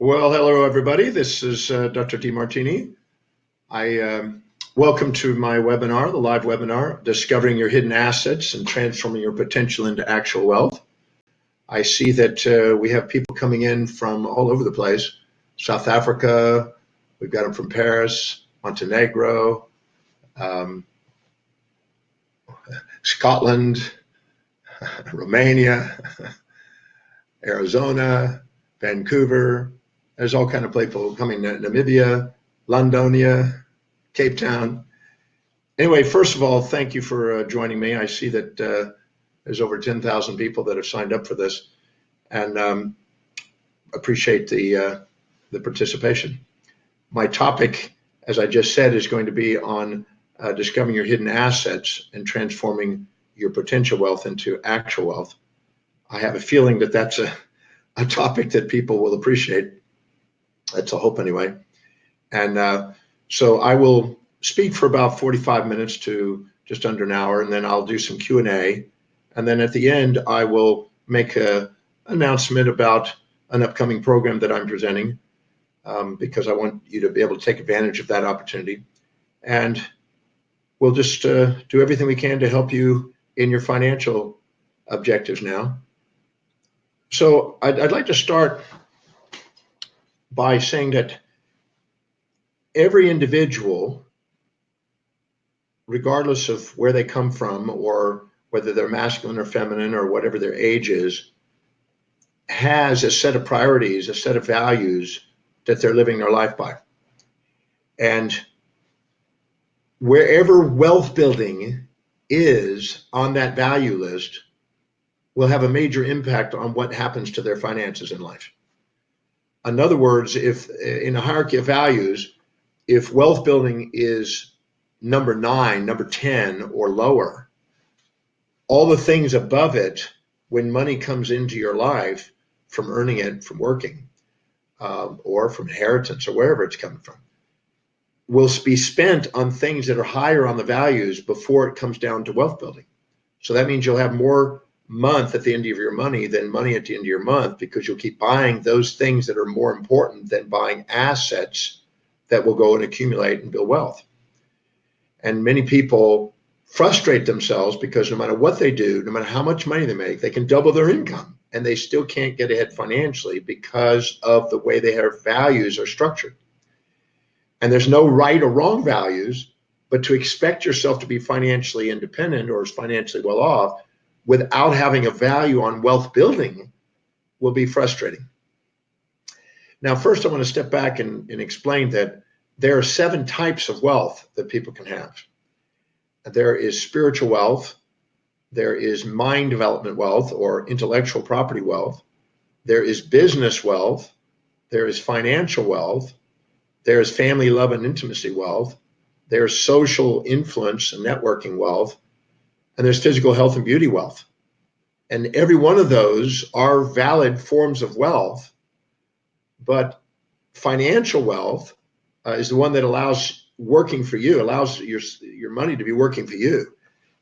Well, hello, everybody. This is Dr. Demartini. I welcome to my webinar, the live webinar, Discovering Your Hidden Assets and Transforming Your Potential into Actual Wealth. I see that we have people coming in from all over the place. South Africa, we've got them from Paris, Montenegro, um, Scotland, Romania, Arizona, Vancouver. There's all kind of people coming to Namibia, Londonia, Cape Town. Anyway, first of all, thank you for joining me. I see that there's over 10,000 people that have signed up for this, and appreciate the participation. My topic, as I just said, is going to be on discovering your hidden assets and transforming your potential wealth into actual wealth. I have a feeling that that's a topic that people will appreciate. That's a hope anyway. And so I will speak for about 45 minutes to just under an hour, and then I'll do some Q&A. And then at the end, I will make an announcement about an upcoming program that I'm presenting, because I want you to be able to take advantage of that opportunity. And we'll just do everything we can to help you in your financial objectives now. So I'd like to start by saying that every individual, regardless of where they come from or whether they're masculine or feminine or whatever their age is, has a set of priorities, a set of values that they're living their life by. And wherever wealth building is on that value list will have a major impact on what happens to their finances in life. In other words, if in a hierarchy of values, if wealth building is number 9, number 10, or lower, all the things above it, when money comes into your life from earning it, from working, or from inheritance or wherever it's coming from, will be spent on things that are higher on the values before it comes down to wealth building. So that means you'll have more month at the end of your money than money at the end of your month, because you'll keep buying those things that are more important than buying assets that will go and accumulate and build wealth. And many people frustrate themselves because no matter what they do, no matter how much money they make, they can double their income and they still can't get ahead financially because of the way their values are structured. And there's no right or wrong values, but to expect yourself to be financially independent or financially well off without having a value on wealth building will be frustrating. Now, first, I want to step back and explain that there are 7 types of wealth that people can have. There is spiritual wealth, there is mind development wealth or intellectual property wealth, there is business wealth, there is financial wealth, there is family love and intimacy wealth, there's social influence and networking wealth, and there's physical health and beauty wealth. And every one of those are valid forms of wealth, but financial wealth is the one that allows working for you, allows your money to be working for you.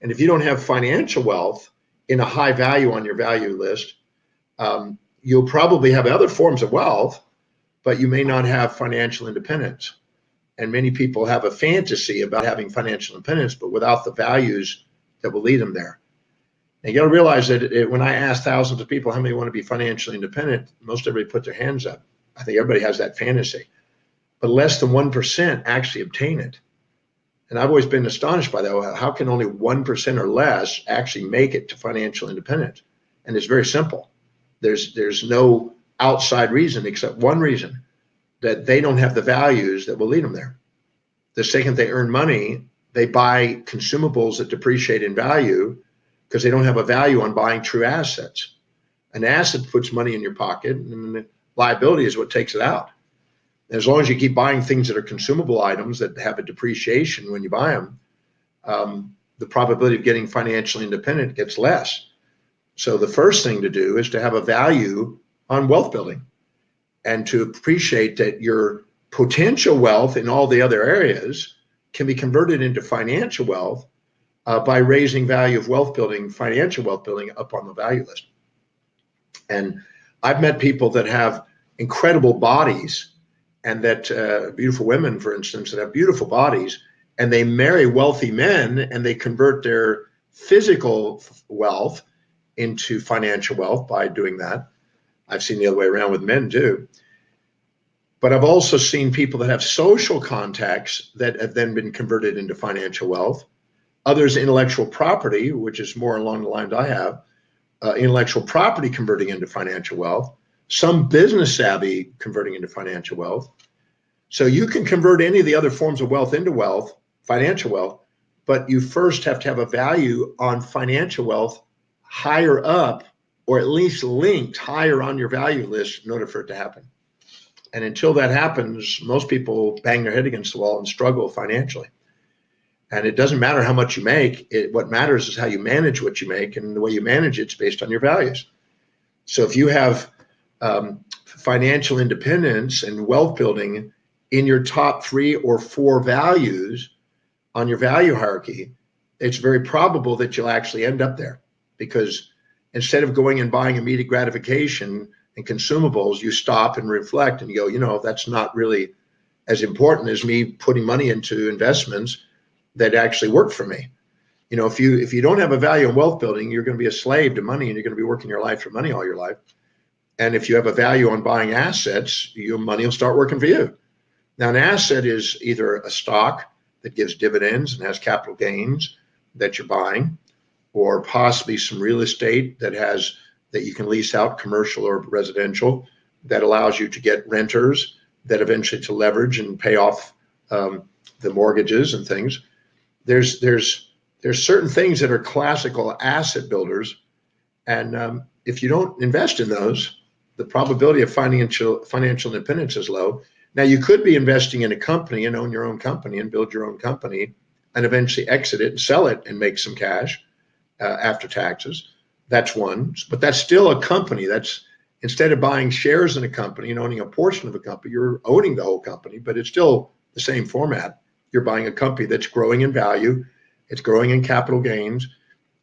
And if you don't have financial wealth in a high value on your value list, you'll probably have other forms of wealth, but you may not have financial independence. And many people have a fantasy about having financial independence, but without the values that will lead them there. And you got to realize that when I ask thousands of people how many want to be financially independent, most everybody put their hands up. I think everybody has that fantasy, but less than 1% actually obtain it. And I've always been astonished by that. How can only 1% or less actually make it to financial independence? And it's very simple. There's no outside reason except one reason, that they don't have the values that will lead them there. The second they earn money, they buy consumables that depreciate in value because they don't have a value on buying true assets. An asset puts money in your pocket, and the liability is what takes it out. As long as you keep buying things that are consumable items that have a depreciation when you buy them, the probability of getting financially independent gets less. So the first thing to do is to have a value on wealth building and to appreciate that your potential wealth in all the other areas can be converted into financial wealth by raising value of wealth building, financial wealth building up on the value list. And I've met people that have incredible bodies, and that beautiful women, for instance, that have beautiful bodies, and they marry wealthy men, and they convert their physical wealth into financial wealth by doing that. I've seen the other way around with men too. But I've also seen people that have social contacts that have then been converted into financial wealth. Others, intellectual property, which is more along the lines I have, intellectual property converting into financial wealth. Some business savvy converting into financial wealth. So you can convert any of the other forms of wealth into wealth, financial wealth, but you first have to have a value on financial wealth higher up, or at least linked higher on your value list in order for it to happen. And until that happens, most people bang their head against the wall and struggle financially. And it doesn't matter how much you make. What matters is how you manage what you make, and the way you manage it's based on your values. So if you have financial independence and wealth building in your top 3 or 4 values on your value hierarchy, it's very probable that you'll actually end up there, because instead of going and buying immediate gratification and consumables, you stop and reflect and you go, that's not really as important as me putting money into investments that actually work for me. If you don't have a value in wealth building, you're going to be a slave to money, and you're going to be working your life for money all your life. And if you have a value on buying assets, your money will start working for you. Now, an asset is either a stock that gives dividends and has capital gains that you're buying, or possibly some real estate that you can lease out, commercial or residential, that allows you to get renters that eventually to leverage and pay off the mortgages and things. There's certain things that are classical asset builders, and if you don't invest in those, the probability of financial independence is low. Now, you could be investing in a company and own your own company and build your own company and eventually exit it and sell it and make some cash after taxes. That's one, but that's still a company. That's, instead of buying shares in a company and owning a portion of a company, you're owning the whole company, but it's still the same format. You're buying a company that's growing in value, it's growing in capital gains,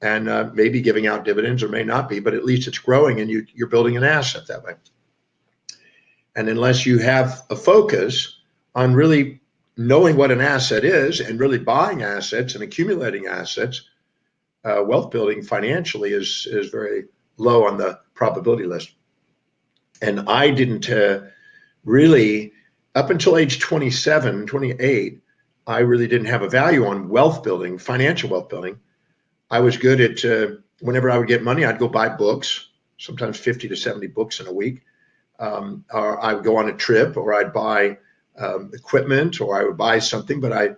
and maybe giving out dividends, or may not be, but at least it's growing, and you're building an asset that way. And unless you have a focus on really knowing what an asset is and really buying assets and accumulating assets, wealth building financially is very low on the probability list. And I didn't really, up until age 27, 28, I really didn't have a value on wealth building, financial wealth building. I was good at, whenever I would get money, I'd go buy books, sometimes 50 to 70 books in a week. Or I would go on a trip, or I'd buy equipment, or I would buy something, but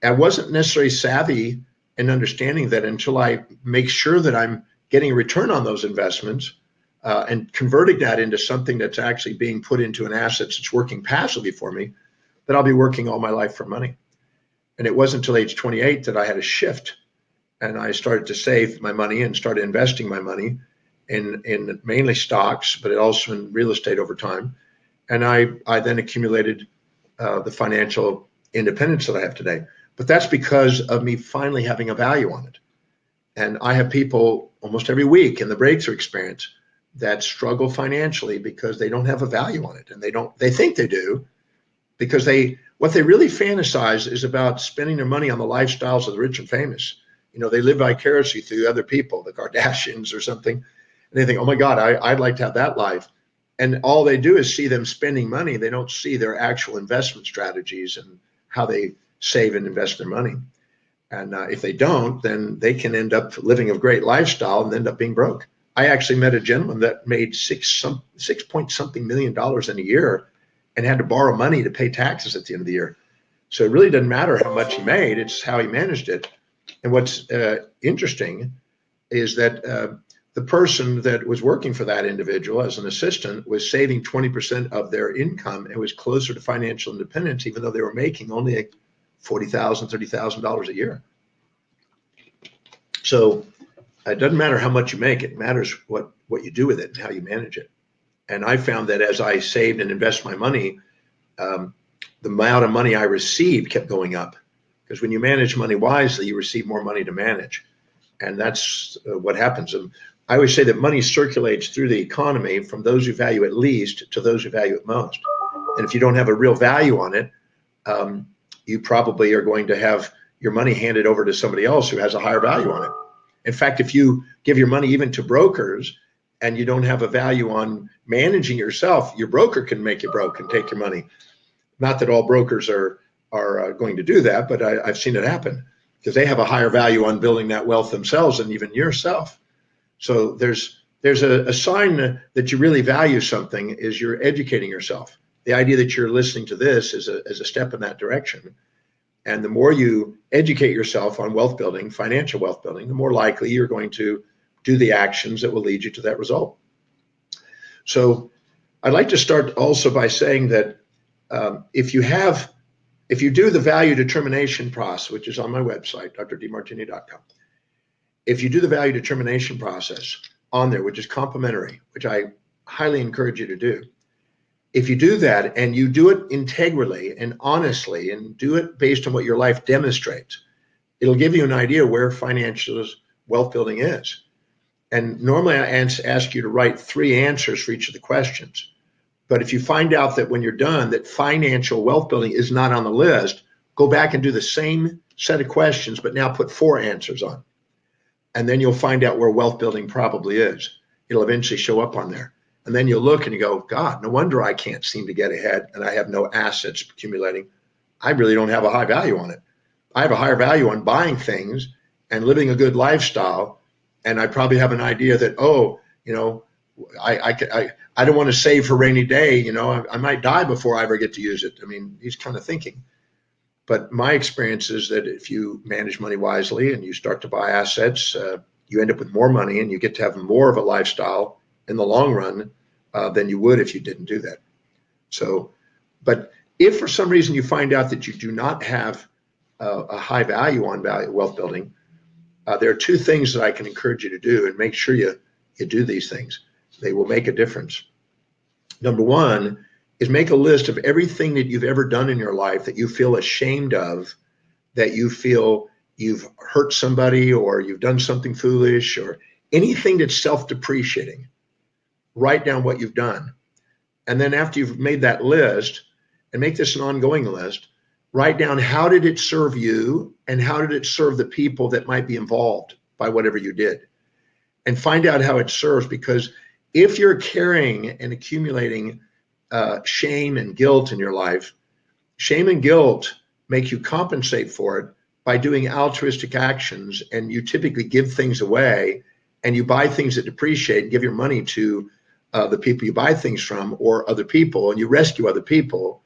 I wasn't necessarily savvy in understanding that until I make sure that I'm getting a return on those investments and converting that into something that's actually being put into an asset that's working passively for me, that I'll be working all my life for money. And it wasn't until age 28 that I had a shift, and I started to save my money and started investing my money in mainly stocks, but also in real estate over time. And I then accumulated the financial independence that I have today. But that's because of me finally having a value on it. And I have people almost every week in the breakthrough experience that struggle financially because they don't have a value on it. And they think they do, because what they really fantasize is about spending their money on the lifestyles of the rich and famous. They live vicariously through other people, the Kardashians or something. And they think, oh my God, I'd like to have that life. And all they do is see them spending money. They don't see their actual investment strategies and how they save and invest their money. And if they don't, then they can end up living a great lifestyle and end up being broke. I actually met a gentleman that made $6 million in a year and had to borrow money to pay taxes at the end of the year. So it really doesn't matter how much he made, it's how he managed it. And what's interesting is that the person that was working for that individual as an assistant was saving 20% of their income and was closer to financial independence, even though they were making only like $40,000, $30,000 a year. So it doesn't matter how much you make, it matters what you do with it and how you manage it. And I found that as I saved and invested my money, the amount of money I received kept going up. Because when you manage money wisely, you receive more money to manage. And that's what happens. And I always say that money circulates through the economy from those who value it least to those who value it most. And if you don't have a real value on it, you probably are going to have your money handed over to somebody else who has a higher value on it. In fact, if you give your money even to brokers and you don't have a value on managing yourself, your broker can make you broke and take your money. Not that all brokers are going to do that, but I've seen it happen because they have a higher value on building that wealth themselves than even yourself. So there's a sign that you really value something is you're educating yourself. The idea that you're listening to this is a step in that direction. And the more you educate yourself on wealth building, financial wealth building, the more likely you're going to do the actions that will lead you to that result. So I'd like to start also by saying that if you do the value determination process, which is on my website, drdemartini.com, if you do the value determination process on there, which is complimentary, which I highly encourage you to do, if you do that and you do it integrally and honestly and do it based on what your life demonstrates, it'll give you an idea where financial wealth building is. And normally I ask you to write 3 answers for each of the questions. But if you find out that when you're done that financial wealth building is not on the list, go back and do the same set of questions, but now put 4 answers on. And then you'll find out where wealth building probably is. It'll eventually show up on there. And then you'll look and you go, God, no wonder I can't seem to get ahead and I have no assets accumulating. I really don't have a high value on it. I have a higher value on buying things and living a good lifestyle. And I probably have an idea that, I don't want to save for rainy day. I might die before I ever get to use it. I mean, he's kind of thinking. But my experience is that if you manage money wisely and you start to buy assets, you end up with more money and you get to have more of a lifestyle in the long run than you would if you didn't do that. So, but if for some reason you find out that you do not have a high value on wealth building, there are 2 things that I can encourage you to do, and make sure you do these things. They will make a difference. Number 1 is make a list of everything that you've ever done in your life that you feel ashamed of, that you feel you've hurt somebody or you've done something foolish or anything that's self-depreciating. Write down what you've done. And then after you've made that list, and make this an ongoing list, write down how did it serve you and how did it serve the people that might be involved by whatever you did. And find out how it serves, because if you're carrying and accumulating shame and guilt in your life, shame and guilt make you compensate for it by doing altruistic actions, and you typically give things away and you buy things that depreciate and give your money to the people you buy things from or other people, and you rescue other people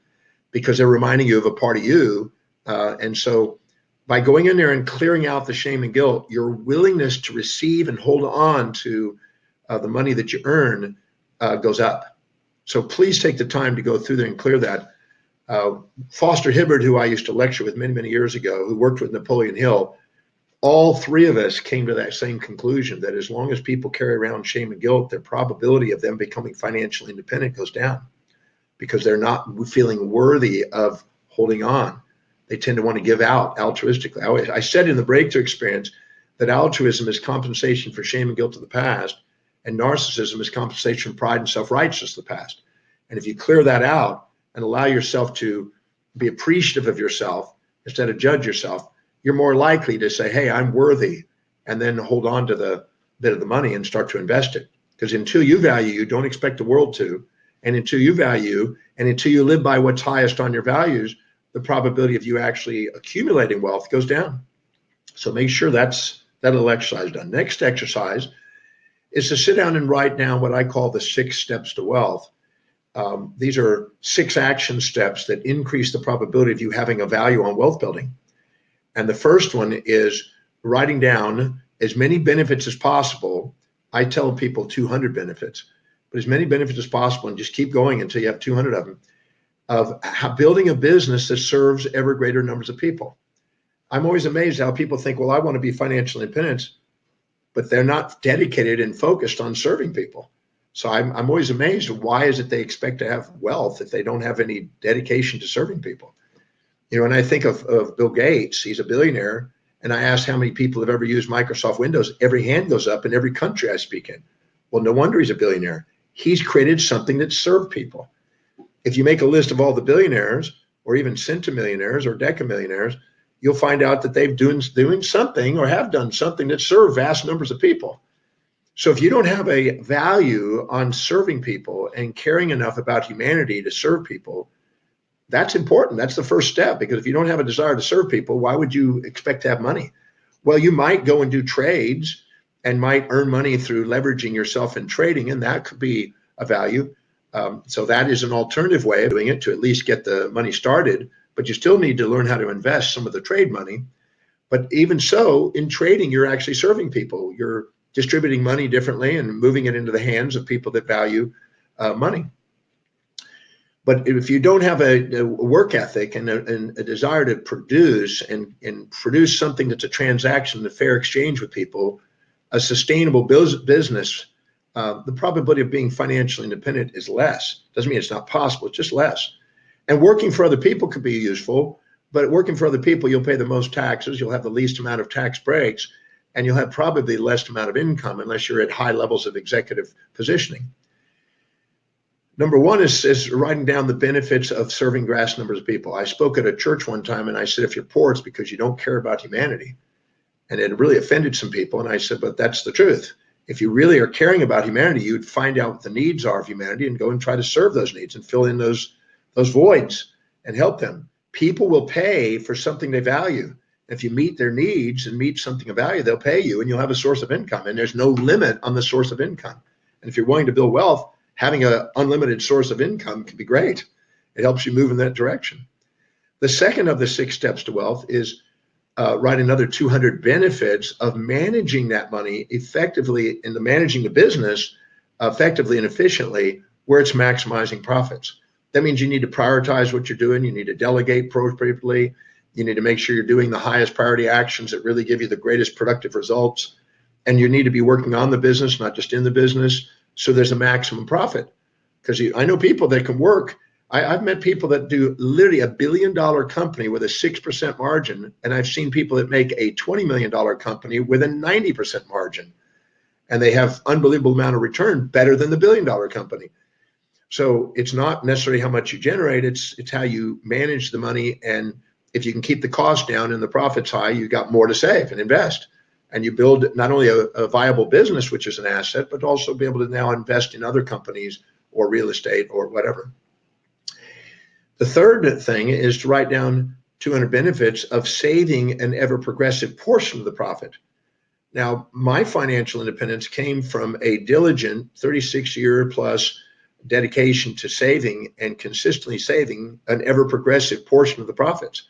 because they're reminding you of a part of you. And so by going in there and clearing out the shame and guilt, your willingness to receive and hold on to the money that you earn goes up. So please take the time to go through there and clear that. Foster Hibbard, who I used to lecture with many, many years ago, who worked with Napoleon Hill, all 3 of us came to that same conclusion, that as long as people carry around shame and guilt, their probability of them becoming financially independent goes down because they're not feeling worthy of holding on. They tend to want to give out altruistically. I said in the breakthrough experience that altruism is compensation for shame and guilt of the past, and narcissism is compensation for pride and self-righteousness of the past. And if you clear that out and allow yourself to be appreciative of yourself instead of judge yourself, you're more likely to say, hey, I'm worthy, and then hold on to the bit of the money and start to invest it. Because until you value, you don't expect the world to. And until you value, and until you live by what's highest on your values, the probability of you actually accumulating wealth goes down. So make sure that's that little exercise done. Next exercise is to sit down and write down what I call the 6 steps to wealth. These are 6 action steps that increase the probability of you having a value on wealth building. And the first one is writing down as many benefits as possible. I tell people 200 benefits, but as many benefits as possible, and just keep going until you have 200 of them, of how building a business that serves ever greater numbers of people. I'm always amazed how people think, well, I want to be financially independent, but they're not dedicated and focused on serving people. So I'm always amazed. Why is it they expect to have wealth if they don't have any dedication to serving people? And I think of Bill Gates. He's a billionaire, And I asked how many people have ever used Microsoft Windows. Every hand goes up in every country I speak in. Well, no wonder he's a billionaire. He's created something that served people. If you make a list of all the billionaires, or even centimillionaires or decamillionaires, you'll find out that they've doing something or have done something that served vast numbers of people. So if you don't have a value on serving people and caring enough about humanity to serve people, that's important. That's the first step, because if you don't have a desire to serve people, why would you expect to have money? Well, you might go and do trades and might earn money through leveraging yourself in trading, and that could be a value. So that is an alternative way of doing it to at least get the money started, but you still need to learn how to invest some of the trade money. But even so, in trading, you're actually serving people. You're distributing money differently and moving it into the hands of people that value money. But if you don't have a work ethic and a desire to produce and produce something that's a transaction, a fair exchange with people, a sustainable business, the probability of being financially independent is less. Doesn't mean it's not possible, it's just less. And working for other people could be useful, but working for other people, you'll pay the most taxes, you'll have the least amount of tax breaks, and you'll have probably the least amount of income unless you're at high levels of executive positioning. Number one is writing down the benefits of serving vast numbers of people. I spoke at a church one time and I said, if you're poor, it's because you don't care about humanity. And it really offended some people. And I said, but that's the truth. If you really are caring about humanity, you'd find out what the needs are of humanity and go and try to serve those needs and fill in those voids and help them. People will pay for something they value. If you meet their needs and meet something of value, they'll pay you and you'll have a source of income. And there's no limit on the source of income. And if you're willing to build wealth, having an unlimited source of income can be great. It helps you move in that direction. The second of the 6 steps to wealth is write another 200 benefits of managing that money effectively, in the managing the business effectively and efficiently where it's maximizing profits. That means you need to prioritize what you're doing. You need to delegate appropriately. You need to make sure you're doing the highest priority actions that really give you the greatest productive results. And you need to be working on the business, not just in the business, so there's a maximum profit. Because I know people that can work. I've met people that do literally $1 billion company with a 6% margin, and I've seen people that make a $20 million company with a 90% margin, and they have unbelievable amount of return, better than the $1 billion company. So it's not necessarily how much you generate, it's how you manage the money, and if you can keep the cost down and the profits high, you got more to save and invest. And you build not only a viable business, which is an asset, but also be able to now invest in other companies or real estate or whatever. The third thing is to write down 200 benefits of saving an ever progressive portion of the profit. Now, my financial independence came from a diligent 36-year plus dedication to saving and consistently saving an ever progressive portion of the profits.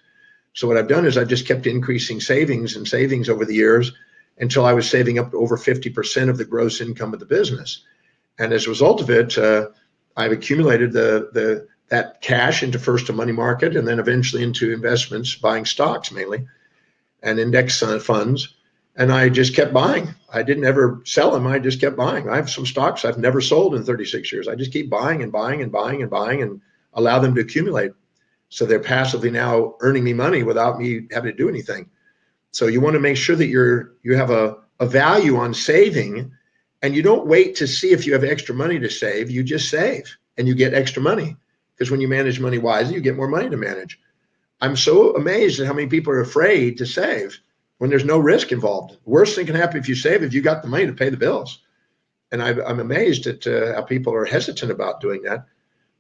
So what I've done is I've just kept increasing savings and savings over the years until I was saving up to over 50% of the gross income of the business. And as a result of it, I've accumulated that cash into first a money market and then eventually into investments, buying stocks mainly, and index funds. And I just kept buying. I didn't ever sell them. I just kept buying. I have some stocks I've never sold in 36 years. I just keep buying and buying and buying and buying and allow them to accumulate. So they're passively now earning me money without me having to do anything. So you want to make sure that you have a value on saving, and you don't wait to see if you have extra money to save. You just save and you get extra money, because when you manage money wisely, you get more money to manage. I'm so amazed at how many people are afraid to save when there's no risk involved. The worst thing can happen if you save, if you got the money to pay the bills. And I'm amazed at how people are hesitant about doing that,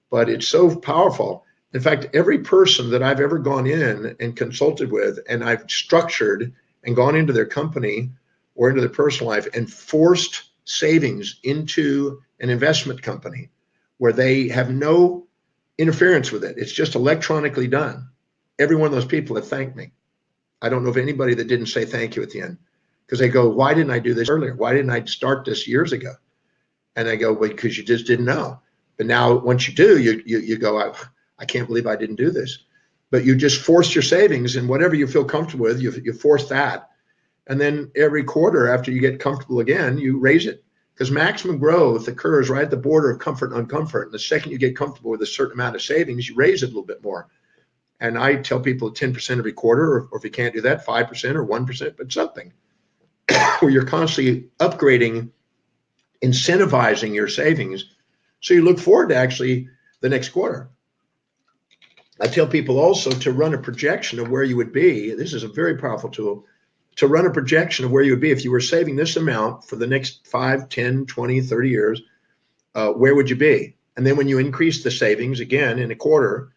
but it's so powerful. In fact, every person that I've ever gone in and consulted with, and I've structured and gone into their company or into their personal life and forced savings into an investment company where they have no interference with it. It's just electronically done. Every one of those people have thanked me. I don't know of anybody that didn't say thank you at the end, because they go, why didn't I do this earlier? Why didn't I start this years ago? And I go, well, because you just didn't know. But now once you do, you go, I can't believe I didn't do this. But you just force your savings, and whatever you feel comfortable with, you force that. And then every quarter after you get comfortable again, you raise it. Because maximum growth occurs right at the border of comfort and uncomfort. And the second you get comfortable with a certain amount of savings, you raise it a little bit more. And I tell people 10% every quarter, or if you can't do that, 5% or 1%, but something where you're constantly upgrading, incentivizing your savings. So you look forward to actually the next quarter. I tell people also to run a projection of where you would be. This is a very powerful tool to run a projection of where you would be if you were saving this amount for the next 5, 10, 20, 30 years. Where would you be? And then when you increase the savings again in a quarter,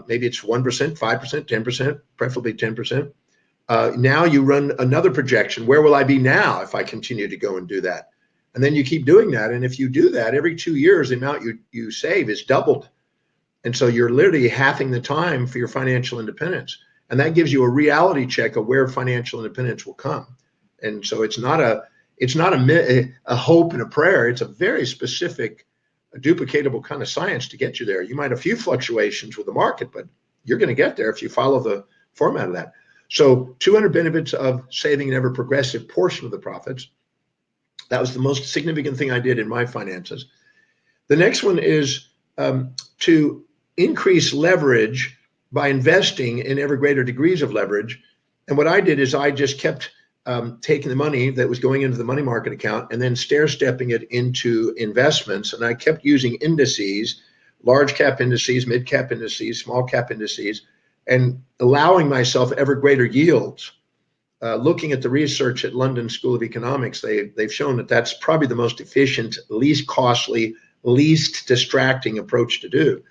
maybe it's 1%, 5%, 10%, preferably 10%. Now you run another projection. Where will I be now if I continue to go and do that? And then you keep doing that. And if you do that every 2 years, the amount you save is doubled. And so you're literally halving the time for your financial independence. And that gives you a reality check of where financial independence will come. And so it's not a hope and a prayer. It's a very specific, duplicatable kind of science to get you there. You might have a few fluctuations with the market, but you're going to get there if you follow the format of that. So 200 benefits of saving an ever progressive portion of the profits. That was the most significant thing I did in my finances. The next one is to increase leverage by investing in ever greater degrees of leverage. And what I did is I just kept taking the money that was going into the money market account and then stair-stepping it into investments. And I kept using indices, large cap indices, mid cap indices, small cap indices, and allowing myself ever greater yields. Looking at the research at London School of Economics, they've shown that that's probably the most efficient, least costly, least distracting approach to do.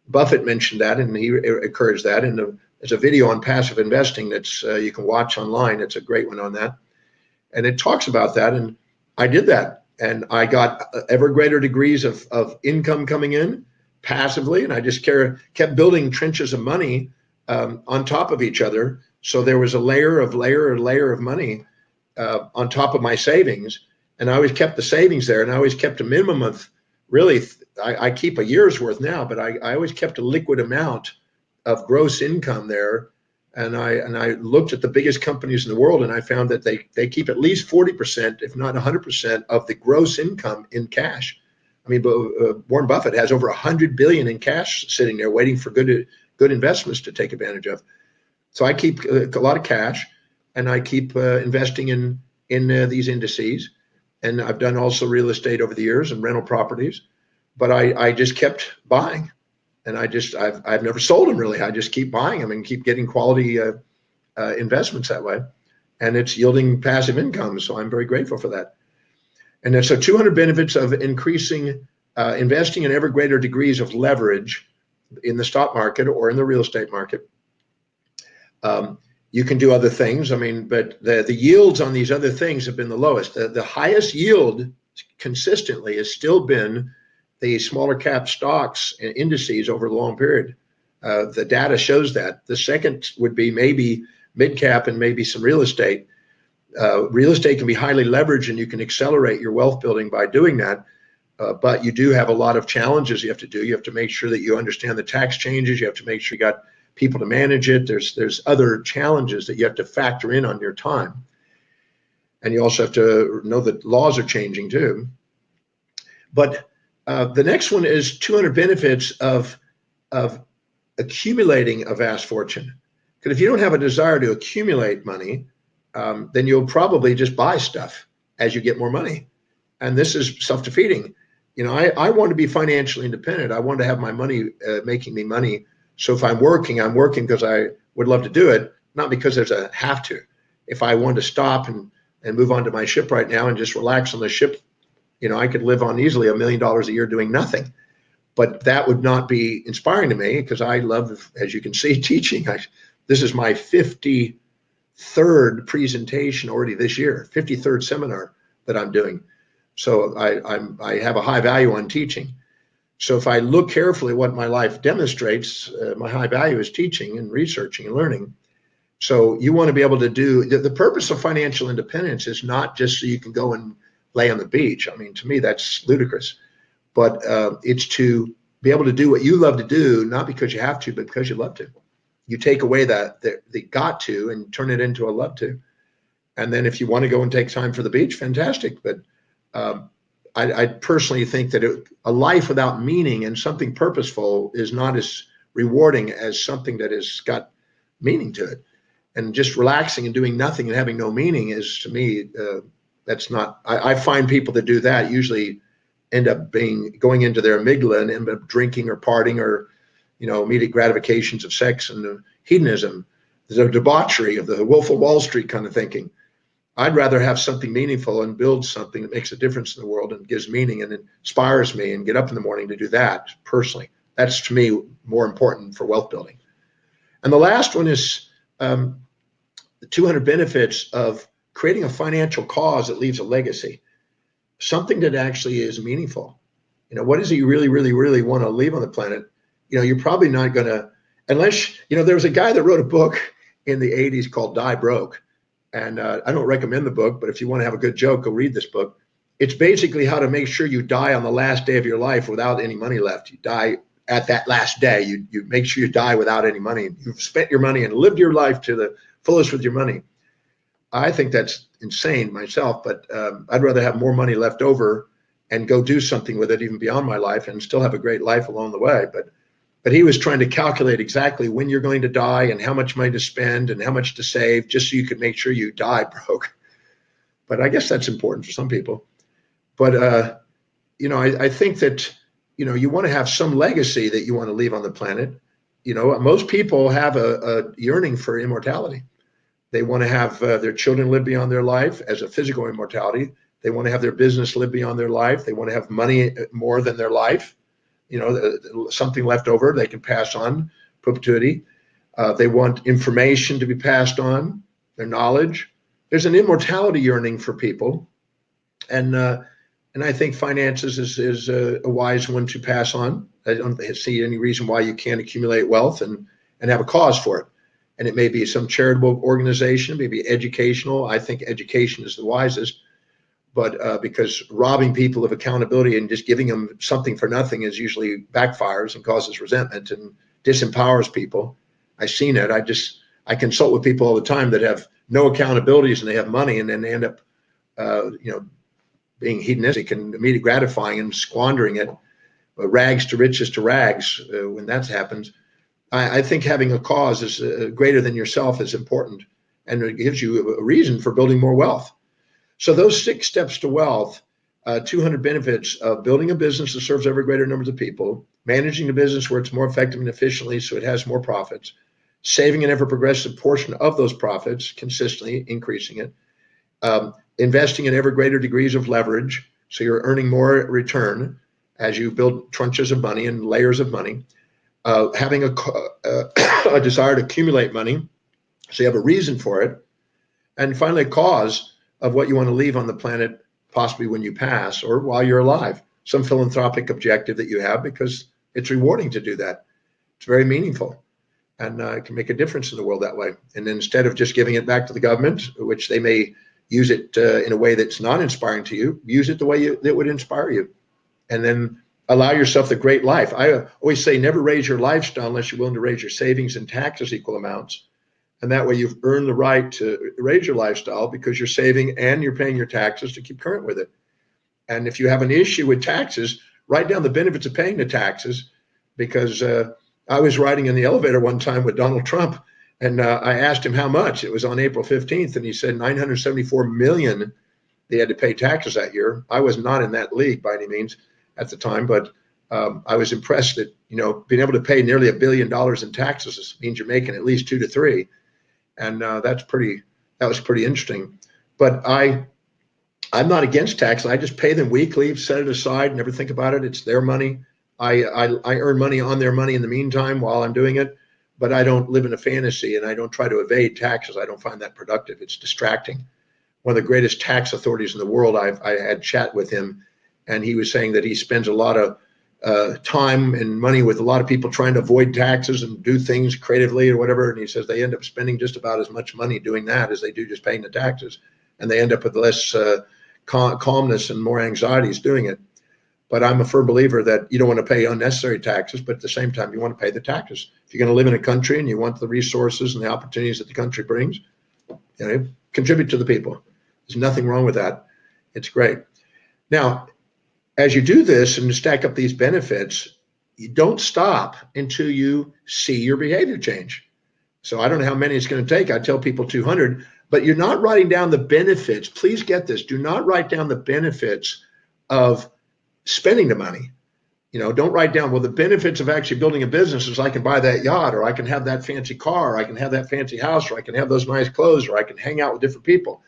Buffett mentioned that, and he encouraged that. And there's a video on passive investing that's you can watch online. It's a great one on that, and it talks about that. And I did that, and I got ever greater degrees of income coming in passively, and I just kept building trenches of money on top of each other. So there was a layer of money on top of my savings, and I always kept the savings there, and I always kept a minimum of really. I keep a year's worth now, but I always kept a liquid amount of gross income there. And I looked at the biggest companies in the world, and I found that they keep at least 40%, if not 100%, of the gross income in cash. I mean, Warren Buffett has over 100 billion in cash sitting there waiting for good investments to take advantage of. So I keep a lot of cash, and I keep investing in these indices. And I've done also real estate over the years and rental properties. But I just kept buying, and I've never sold them really. I just keep buying them and keep getting quality investments that way, and it's yielding passive income. So I'm very grateful for that. And then so 200 benefits of increasing investing in ever greater degrees of leverage in the stock market or in the real estate market. You can do other things. I mean, but the yields on these other things have been the lowest. The highest yield consistently has still been the smaller cap stocks and indices over a long period. The data shows that. The second would be maybe mid cap and maybe some real estate. Real estate can be highly leveraged, and you can accelerate your wealth building by doing that. But you do have a lot of challenges you have to do. You have to make sure that you understand the tax changes. You have to make sure you got people to manage it. There's other challenges that you have to factor in on your time. And you also have to know that laws are changing too. But the next one is 200 benefits of accumulating a vast fortune. Because if you don't have a desire to accumulate money, then you'll probably just buy stuff as you get more money. And this is self-defeating. You know, I want to be financially independent. I want to have my money making me money. So if I'm working because I would love to do it, not because there's a have to. If I want to stop and move on to my ship right now and just relax on the ship, you know, I could live on easily $1 million a year doing nothing. But that would not be inspiring to me because I love, as you can see, teaching. This is my 53rd presentation already this year, 53rd seminar that I'm doing. So I have a high value on teaching. So if I look carefully at what my life demonstrates, my high value is teaching and researching and learning. So you want to be able to do, the purpose of financial independence is not just so you can go and lay on the beach. I mean, to me, that's ludicrous. But it's to be able to do what you love to do, not because you have to, but because you love to. You take away the got to and turn it into a love to. And then if you want to go and take time for the beach, fantastic. But I personally think that a life without meaning and something purposeful is not as rewarding as something that has got meaning to it. And just relaxing and doing nothing and having no meaning is, to me, that's not. I find people that do that usually end up going into their amygdala and end up drinking or partying or, immediate gratifications of sex and hedonism, the debauchery of the Wolf of Wall Street kind of thinking. I'd rather have something meaningful and build something that makes a difference in the world and gives meaning and inspires me and get up in the morning to do that personally. That's, to me, more important for wealth building. And the last one is the 200 benefits of creating a financial cause that leaves a legacy, something that actually is meaningful. What is it you really, really, really want to leave on the planet? You're probably not going to, unless, there was a guy that wrote a book in the 80s called Die Broke. And I don't recommend the book, but if you want to have a good joke, go read this book. It's basically how to make sure you die on the last day of your life without any money left. You die at that last day. You make sure you die without any money. You've spent your money and lived your life to the fullest with your money. I think that's insane myself, but I'd rather have more money left over and go do something with it even beyond my life and still have a great life along the way. But he was trying to calculate exactly when you're going to die and how much money to spend and how much to save, just so you could make sure you die broke. But I guess that's important for some people. But, I think that, you want to have some legacy that you want to leave on the planet. Most people have a yearning for immortality. They want to have their children live beyond their life as a physical immortality. They want to have their business live beyond their life. They want to have money more than their life. Something left over they can pass on perpetuity. They want information to be passed on, their knowledge. There's an immortality yearning for people, and I think finances is a wise one to pass on. I don't see any reason why you can't accumulate wealth and have a cause for it. And it may be some charitable organization, maybe educational. I think education is the wisest. But because robbing people of accountability and just giving them something for nothing is usually backfires and causes resentment and disempowers people. I've seen it. I consult with people all the time that have no accountabilities and they have money and then they end up, being hedonistic and immediate gratifying and squandering it, rags to riches to rags when that happens. I think having a cause is greater than yourself is important, and it gives you a reason for building more wealth. So those 6 steps to wealth, 200 benefits of building a business that serves ever greater numbers of people, managing the business where it's more effective and efficiently so it has more profits, saving an ever progressive portion of those profits, consistently increasing it, investing in ever greater degrees of leverage so you're earning more return as you build tranches of money and layers of money, having a desire to accumulate money so you have a reason for it, and finally a cause of what you want to leave on the planet, possibly when you pass or while you're alive, some philanthropic objective that you have, because it's rewarding to do that. It's very meaningful, and it can make a difference in the world that way. And instead of just giving it back to the government, which they may use it in a way that's not inspiring to you, use it the way that would inspire you. And then allow yourself the great life. I always say never raise your lifestyle unless you're willing to raise your savings and taxes equal amounts. And that way you've earned the right to raise your lifestyle because you're saving and you're paying your taxes to keep current with it. And if you have an issue with taxes, write down the benefits of paying the taxes, because I was riding in the elevator one time with Donald Trump, and I asked him how much. It was on April 15th, and he said 974 million they had to pay taxes that year. I was not in that league by any means at the time, but I was impressed that, being able to pay nearly $1 billion in taxes means you're making at least 2 to 3. And that was pretty interesting. But I'm not against tax. I just pay them weekly, set it aside, never think about it. It's their money. I earn money on their money in the meantime while I'm doing it, but I don't live in a fantasy and I don't try to evade taxes. I don't find that productive. It's distracting. One of the greatest tax authorities in the world, I had chat with him, and he was saying that he spends a lot of time and money with a lot of people trying to avoid taxes and do things creatively or whatever. And he says they end up spending just about as much money doing that as they do just paying the taxes. And they end up with less calmness and more anxieties doing it. But I'm a firm believer that you don't want to pay unnecessary taxes, but at the same time, you want to pay the taxes. If you're going to live in a country and you want the resources and the opportunities that the country brings, contribute to the people. There's nothing wrong with that. It's great. Now, as you do this and stack up these benefits, you don't stop until you see your behavior change. So I don't know how many it's going to take. I tell people 200, but you're not writing down the benefits. Please get this. Do not write down the benefits of spending the money. Don't write down, well, the benefits of actually building a business is I can buy that yacht, or I can have that fancy car, or I can have that fancy house, or I can have those nice clothes, or I can hang out with different people.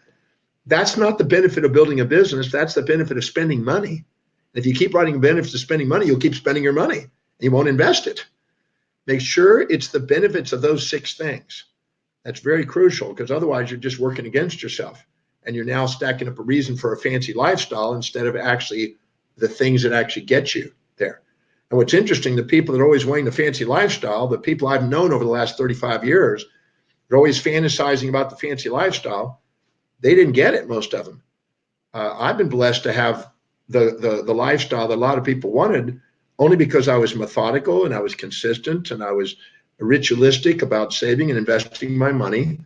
That's not the benefit of building a business. That's the benefit of spending money. And if you keep writing benefits of spending money, you'll keep spending your money. And you won't invest it. Make sure it's the benefits of those 6 things. That's very crucial, because otherwise you're just working against yourself. And you're now stacking up a reason for a fancy lifestyle instead of actually the things that actually get you there. And what's interesting, the people that are always wanting the fancy lifestyle, the people I've known over the last 35 years, they're always fantasizing about the fancy lifestyle. They didn't get it, most of them. I've been blessed to have the lifestyle that a lot of people wanted, only because I was methodical and I was consistent and I was ritualistic about saving and investing my money,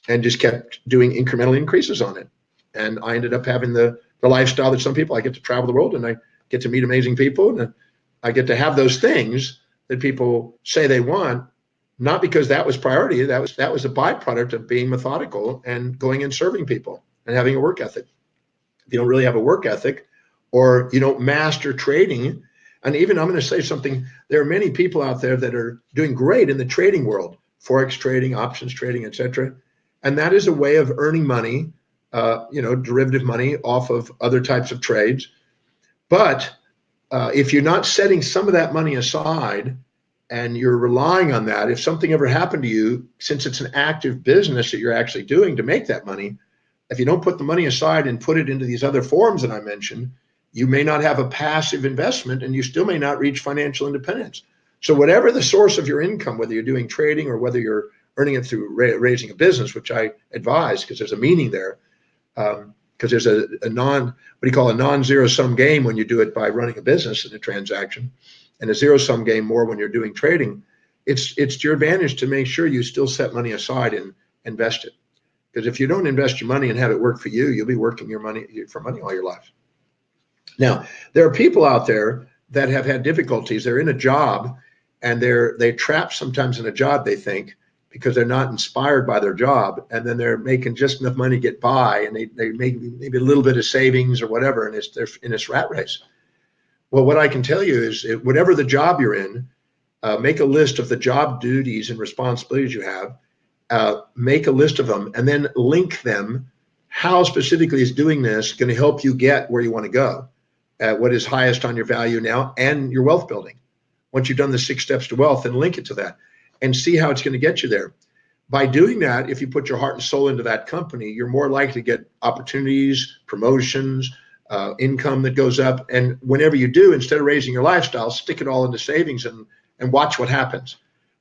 and just kept doing incremental increases on it. And I ended up having the lifestyle that some people, I get to travel the world and I get to meet amazing people, and I get to have those things that people say they want, not because that was priority. That was a byproduct of being methodical and going and serving people and having a work ethic. If you don't really have a work ethic, or you don't master trading, and even I'm going to say something, there are many people out there that are doing great in the trading world, Forex trading, options trading, etc. And that is a way of earning money, derivative money off of other types of trades. But if you're not setting some of that money aside and you're relying on that, if something ever happened to you, since it's an active business that you're actually doing to make that money, if you don't put the money aside and put it into these other forms that I mentioned, you may not have a passive investment, and you still may not reach financial independence. So whatever the source of your income, whether you're doing trading or whether you're earning it through raising a business, which I advise because there's a meaning there, because there's a non-zero sum game when you do it by running a business in a transaction, and a zero sum game more when you're doing trading. It's to your advantage to make sure you still set money aside and invest it. Because if you don't invest your money and have it work for you, you'll be working your money for money all your life. Now, there are people out there that have had difficulties. They're in a job and they're trapped sometimes in a job, they think, because they're not inspired by their job, and then they're making just enough money to get by, and they make maybe a little bit of savings or whatever, and they're in this rat race. Well, what I can tell you is, whatever the job you're in, make a list of the job duties and responsibilities you have, make a list of them, and then link them. How specifically is doing this going to help you get where you want to go? What is highest on your value now and your wealth building? Once you've done the 6 steps to wealth, then link it to that and see how it's going to get you there. By doing that, if you put your heart and soul into that company, you're more likely to get opportunities, promotions, income that goes up. And whenever you do, instead of raising your lifestyle, stick it all into savings and watch what happens.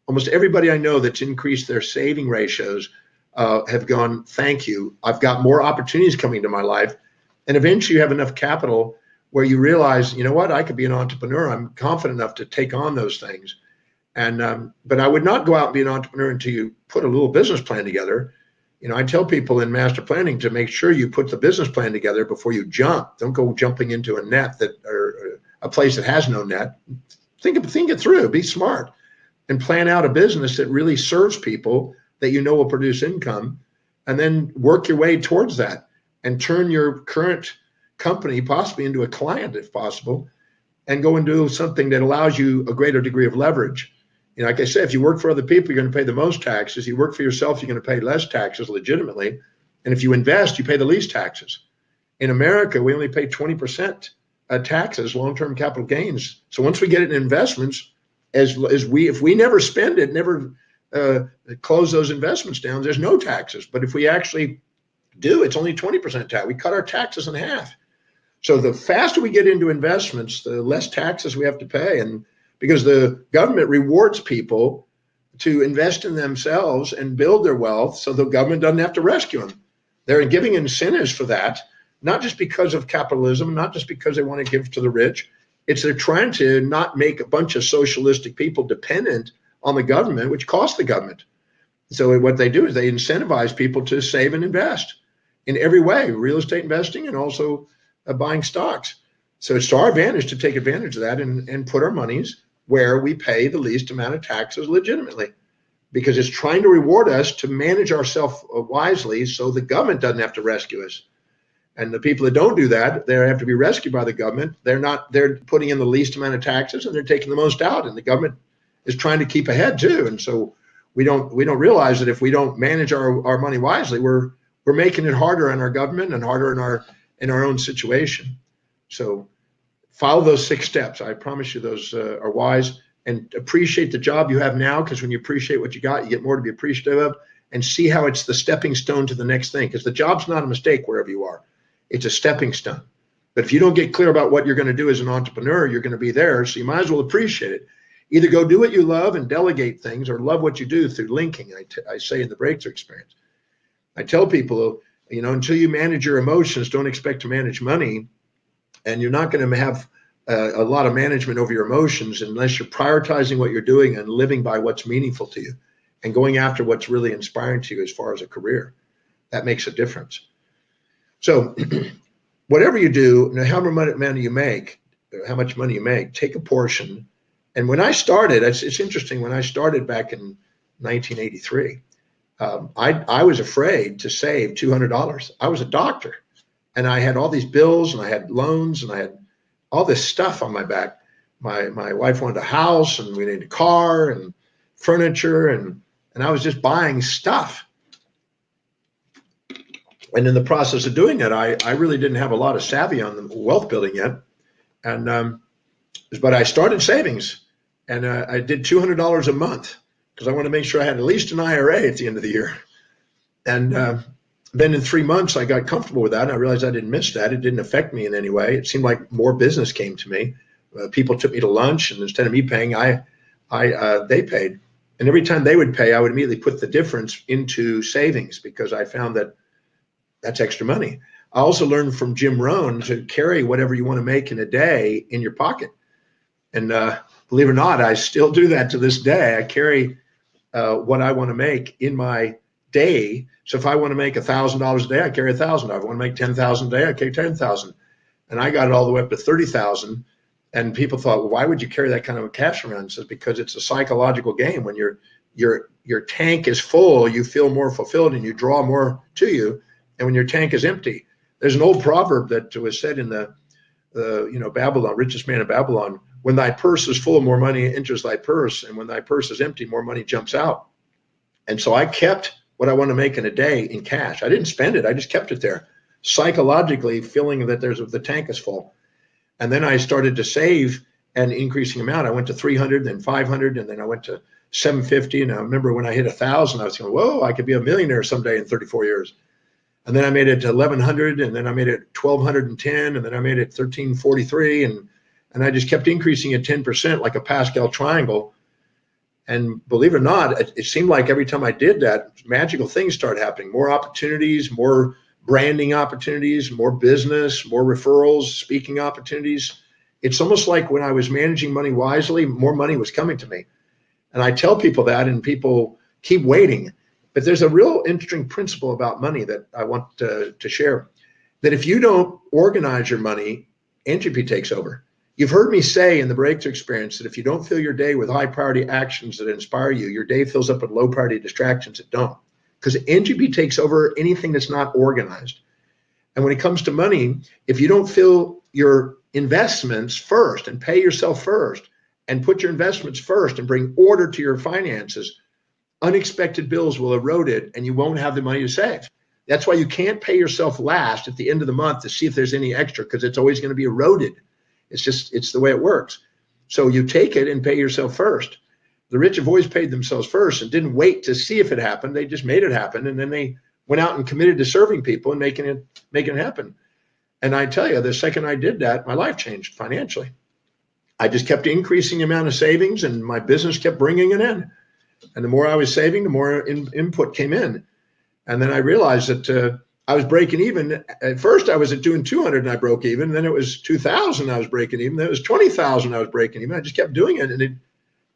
Almost everybody I know that's increased their saving ratios have gone, thank you, I've got more opportunities coming into my life. And eventually you have enough capital where you realize, you know what, I could be an entrepreneur. I'm confident enough to take on those things. And but I would not go out and be an entrepreneur until you put a little business plan together. I tell people in master planning to make sure you put the business plan together before you jump. Don't go jumping into a net or a place that has no net. Think it through. Be smart and plan out a business that really serves people that you know will produce income, and then work your way towards that and turn your current company possibly into a client if possible, and go and do something that allows you a greater degree of leverage. Like I said, if you work for other people, you're going to pay the most taxes. You work for yourself, you're going to pay less taxes legitimately. And if you invest, you pay the least taxes. In America, we only pay 20% taxes, long-term capital gains. So once we get it in investments, if we never spend it, never close those investments down, there's no taxes. But if we actually do, it's only 20% tax. We cut our taxes in half. So the faster we get into investments, the less taxes we have to pay. And because the government rewards people to invest in themselves and build their wealth, so the government doesn't have to rescue them. They're giving incentives for that, not just because of capitalism, not just because they want to give to the rich. It's they're trying to not make a bunch of socialistic people dependent on the government, which costs the government. So what they do is they incentivize people to save and invest in every way, real estate investing and also buying stocks. So it's to our advantage to take advantage of that and put our monies where we pay the least amount of taxes legitimately, because it's trying to reward us to manage ourselves wisely so the government doesn't have to rescue us. And the people that don't do that, they have to be rescued by the government. They're putting in the least amount of taxes and they're taking the most out. And the government is trying to keep ahead too. And so we don't realize that if we don't manage our money wisely, we're making it harder on our government and harder in our own situation. So follow those 6 steps. I promise you those are wise. And appreciate the job you have now, because when you appreciate what you got, you get more to be appreciative of, and see how it's the stepping stone to the next thing, because the job's not a mistake wherever you are. It's a stepping stone. But if you don't get clear about what you're going to do as an entrepreneur, you're going to be there. So you might as well appreciate it. Either go do what you love and delegate things, or love what you do through linking. I say in the breakthrough experience, I tell people, until you manage your emotions, don't expect to manage money. And you're not going to have a lot of management over your emotions unless you're prioritizing what you're doing and living by what's meaningful to you and going after what's really inspiring to you as far as a career. That makes a difference. So whatever you do, how much money you make, take a portion. And when I started, it's interesting, when I started back in 1983, I was afraid to save $200. I was a doctor and I had all these bills and I had loans and I had all this stuff on my back. My wife wanted a house and we needed a car and furniture, and I was just buying stuff. And in the process of doing it, I really didn't have a lot of savvy on the wealth building yet. And but I started savings, and I did $200 a month because I wanted to make sure I had at least an IRA at the end of the year. And then in 3 months, I got comfortable with that. And I realized I didn't miss that. It didn't affect me in any way. It seemed like more business came to me. People took me to lunch, and instead of me paying, they paid. And every time they would pay, I would immediately put the difference into savings, because I found that that's extra money. I also learned from Jim Rohn to carry whatever you want to make in a day in your pocket. And believe it or not, I still do that to this day. I carry what I want to make in my day. So if I want to make $1,000 a day, I carry $1,000. If I want to make $10,000 a day, I carry $10,000. And I got it all the way up to $30,000. And people thought, well, why would you carry that kind of cash around? It says, because it's a psychological game. When your tank is full, you feel more fulfilled and you draw more to you. And when your tank is empty, there's an old proverb that was said in the Babylon, richest man of Babylon, when thy purse is full, more money enters thy purse. And when thy purse is empty, more money jumps out. And so I kept what I want to make in a day in cash. I didn't spend it. I just kept it there, psychologically feeling that the tank is full. And then I started to save an increasing amount. I went to 300, then 500, and then I went to 750. And I remember when I hit 1,000, I was going, whoa, I could be a millionaire someday in 34 years. And then I made it to 1,100, and then I made it 1,210, and then I made it 1,343, and I just kept increasing at 10% like a Pascal triangle. And believe it or not, it seemed like every time I did that, magical things started happening. More opportunities, more branding opportunities, more business, more referrals, speaking opportunities. It's almost like when I was managing money wisely, more money was coming to me. And I tell people that, and people keep waiting. But there's a real interesting principle about money that I want to share, that if you don't organize your money, entropy takes over. You've heard me say in the breakthrough experience that if you don't fill your day with high priority actions that inspire you, your day fills up with low priority distractions that don't. Because entropy takes over anything that's not organized. And when it comes to money, if you don't fill your investments first and pay yourself first and put your investments first and bring order to your finances, unexpected bills will erode it and you won't have the money to save. That's why you can't pay yourself last at the end of the month to see if there's any extra, because it's always going to be eroded. It's the way it works. So you take it and pay yourself first. The rich have always paid themselves first and didn't wait to see if it happened. They just made it happen. And then they went out and committed to serving people and making it happen. And I tell you, the second I did that, my life changed financially. I just kept increasing the amount of savings and my business kept bringing it in. And the more I was saving, the more input came in. And then I realized that I was breaking even. At first, I was at doing 200 and I broke even. Then it was 2,000 I was breaking even. Then it was 20,000 I was breaking even. I just kept doing it.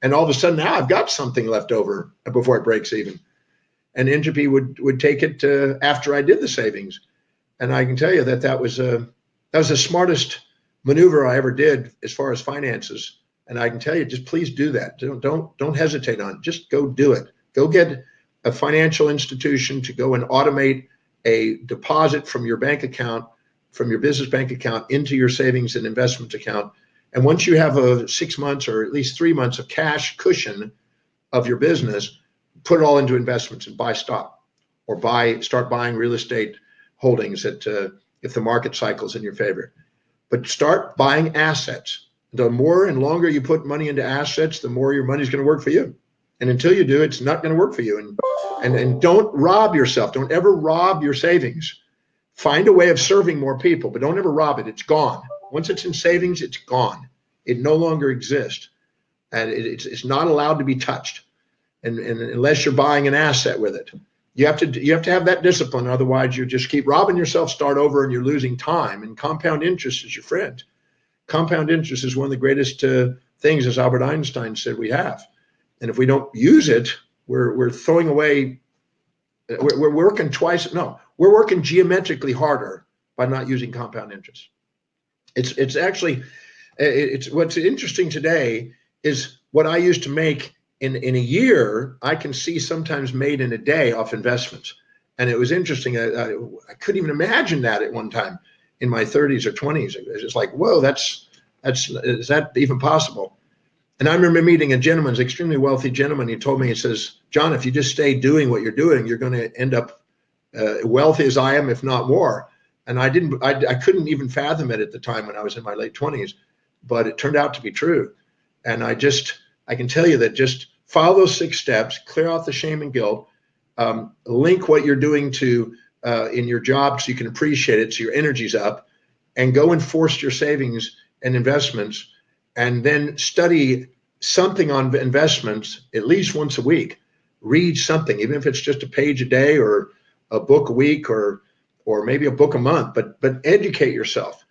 And all of a sudden now I've got something left over before it breaks even. And entropy would take it after I did the savings. And I can tell you that was the smartest maneuver I ever did as far as finances. And I can tell you, just please do that. Don't hesitate on it. Just go do it. Go get a financial institution to go and automate a deposit from your bank account, from your business bank account into your savings and investment account. And once you have a 6 months or at least 3 months of cash cushion of your business, put it all into investments and buy stock or start buying real estate holdings if the market cycle's in your favor. But start buying assets. The more and longer you put money into assets, the more your money's going to work for you. And until you do, it's not going to work for you. And don't rob yourself. Don't ever rob your savings. Find a way of serving more people, but don't ever rob it. It's gone. Once it's in savings, it's gone. It no longer exists. And it's not allowed to be touched. And unless you're buying an asset with it. You have to have that discipline. Otherwise, you just keep robbing yourself, start over, and you're losing time. And compound interest is your friend. Compound interest is one of the greatest things, as Albert Einstein said, we have. And if we don't use it, we're throwing away. We're working twice. No, we're working geometrically harder by not using compound interest. It's actually what's interesting today is what I used to make in a year, I can see sometimes made in a day off investments. And it was interesting. I couldn't even imagine that at one time in my 30s or 20s. It was just like, whoa, is that even possible? And I remember meeting a gentleman, an extremely wealthy gentleman. He told me, he says, John, if you just stay doing what you're doing, you're going to end up wealthy as I am, if not more. And I couldn't even fathom it at the time when I was in my late 20s, but it turned out to be true. And I can tell you that just follow those 6 steps, clear out the shame and guilt, link what you're doing to in your job so you can appreciate it, so your energy's up, and go and force your savings and investments, and then study something on investments at least once a week. Read something, even if it's just a page a day or a book a week or maybe a book a month, but educate yourself.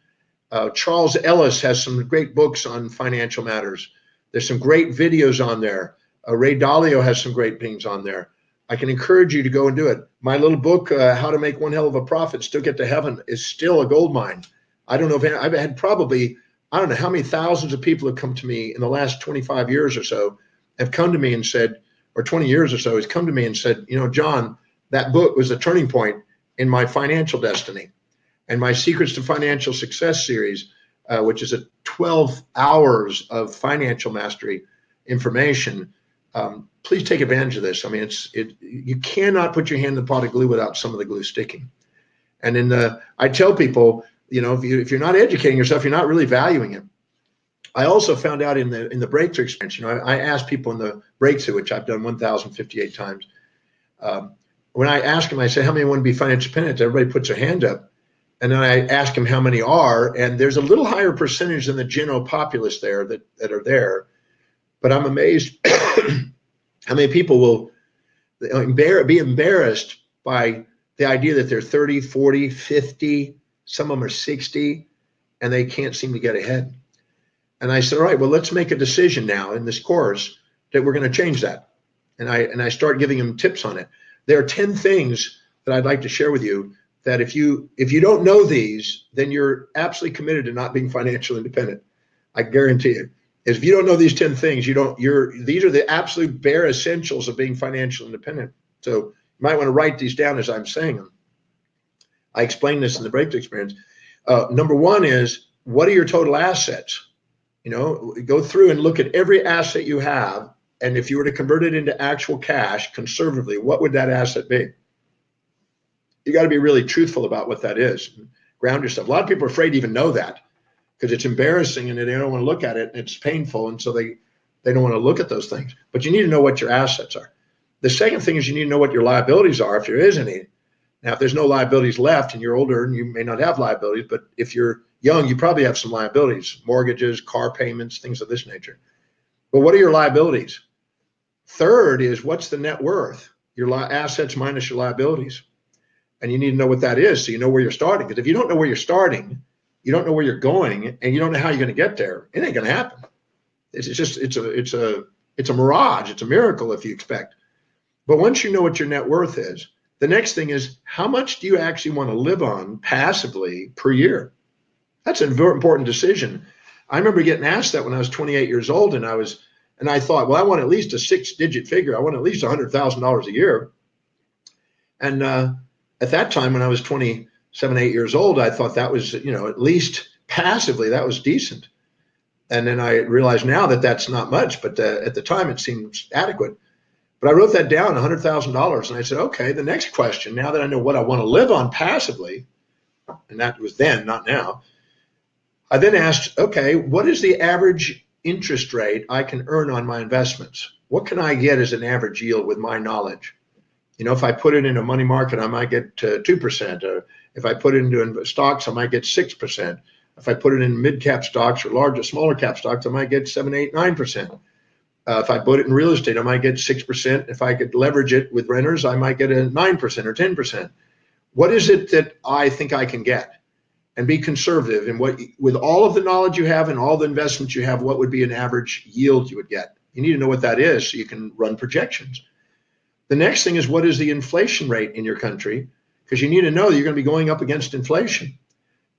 Charles Ellis has some great books on financial matters. There's some great videos on there. Ray Dalio has some great things on there. I can encourage you to go and do it. My little book, How to Make One Hell of a Profit, Still Get to Heaven, is still a gold mine. I don't know if I've had probably, I don't know how many thousands of people have come to me in the last 25 years or so, have come to me and said, or 20 years or so, has come to me and said, John, that book was a turning point in my financial destiny. And my Secrets to Financial Success series, which is a 12 hours of financial mastery information. Please take advantage of this. I mean, you cannot put your hand in the pot of glue without some of the glue sticking. And I tell people, if you're not educating yourself, you're not really valuing it. I also found out in the breakthrough experience, I asked people in the breakthrough, which I've done 1,058 times. When I ask them, I say, how many want to be financially independent? Everybody puts their hand up. And then I ask them how many are, and there's a little higher percentage than the general populace there that are there. But I'm amazed how many people will be embarrassed by the idea that they're 30, 40, 50, some of them are 60, and they can't seem to get ahead. And I said, all right, well, let's make a decision now in this course that we're going to change that. And I start giving them tips on it. There are 10 things that I'd like to share with you that if you don't know these, then you're absolutely committed to not being financially independent. I guarantee you. If you don't know these 10 things, these are the absolute bare essentials of being financially independent. So you might want to write these down as I'm saying them. I explained this in the breakthrough experience. Number 1 is, what are your total assets? Go through and look at every asset you have. And if you were to convert it into actual cash conservatively, what would that asset be? You got to be really truthful about what that is. Ground yourself. A lot of people are afraid to even know that because it's embarrassing and they don't want to look at it. And it's painful. And so they don't want to look at those things. But you need to know what your assets are. The second thing is you need to know what your liabilities are, if there is any. Now, if there's no liabilities left and you're older and you may not have liabilities, but if you're young, you probably have some liabilities, mortgages, car payments, things of this nature. But what are your liabilities? Third is, what's the net worth? Your assets minus your liabilities. And you need to know what that is so you know where you're starting. Because if you don't know where you're starting, you don't know where you're going, and you don't know how you're going to get there, it ain't going to happen. It's a mirage. It's a miracle if you expect. But once you know what your net worth is, the next thing is, how much do you actually want to live on passively per year? That's an very important decision. I remember getting asked that when I was 28 years old, and I thought, well, I want at least a 6-digit figure. I want at least $100,000 a year. And at that time, when I was 27, 8 years old, I thought that was, at least passively, that was decent. And then I realize now that that's not much, but at the time it seems adequate. But I wrote that down, $100,000, and I said, okay, the next question, now that I know what I want to live on passively, and that was then, not now, I then asked, okay, what is the average interest rate I can earn on my investments? What can I get as an average yield with my knowledge? If I put it in a money market, I might get 2%. Or if I put it into stocks, I might get 6%. If I put it in mid-cap stocks or larger, smaller cap stocks, I might get 7, 8, 9%. If I put it in real estate, I might get 6%. If I could leverage it with renters, I might get a 9% or 10%. What is it that I think I can get? And be conservative. And with all of the knowledge you have and all the investments you have, what would be an average yield you would get? You need to know what that is so you can run projections. The next thing is, what is the inflation rate in your country? Because you need to know that you're going to be going up against inflation.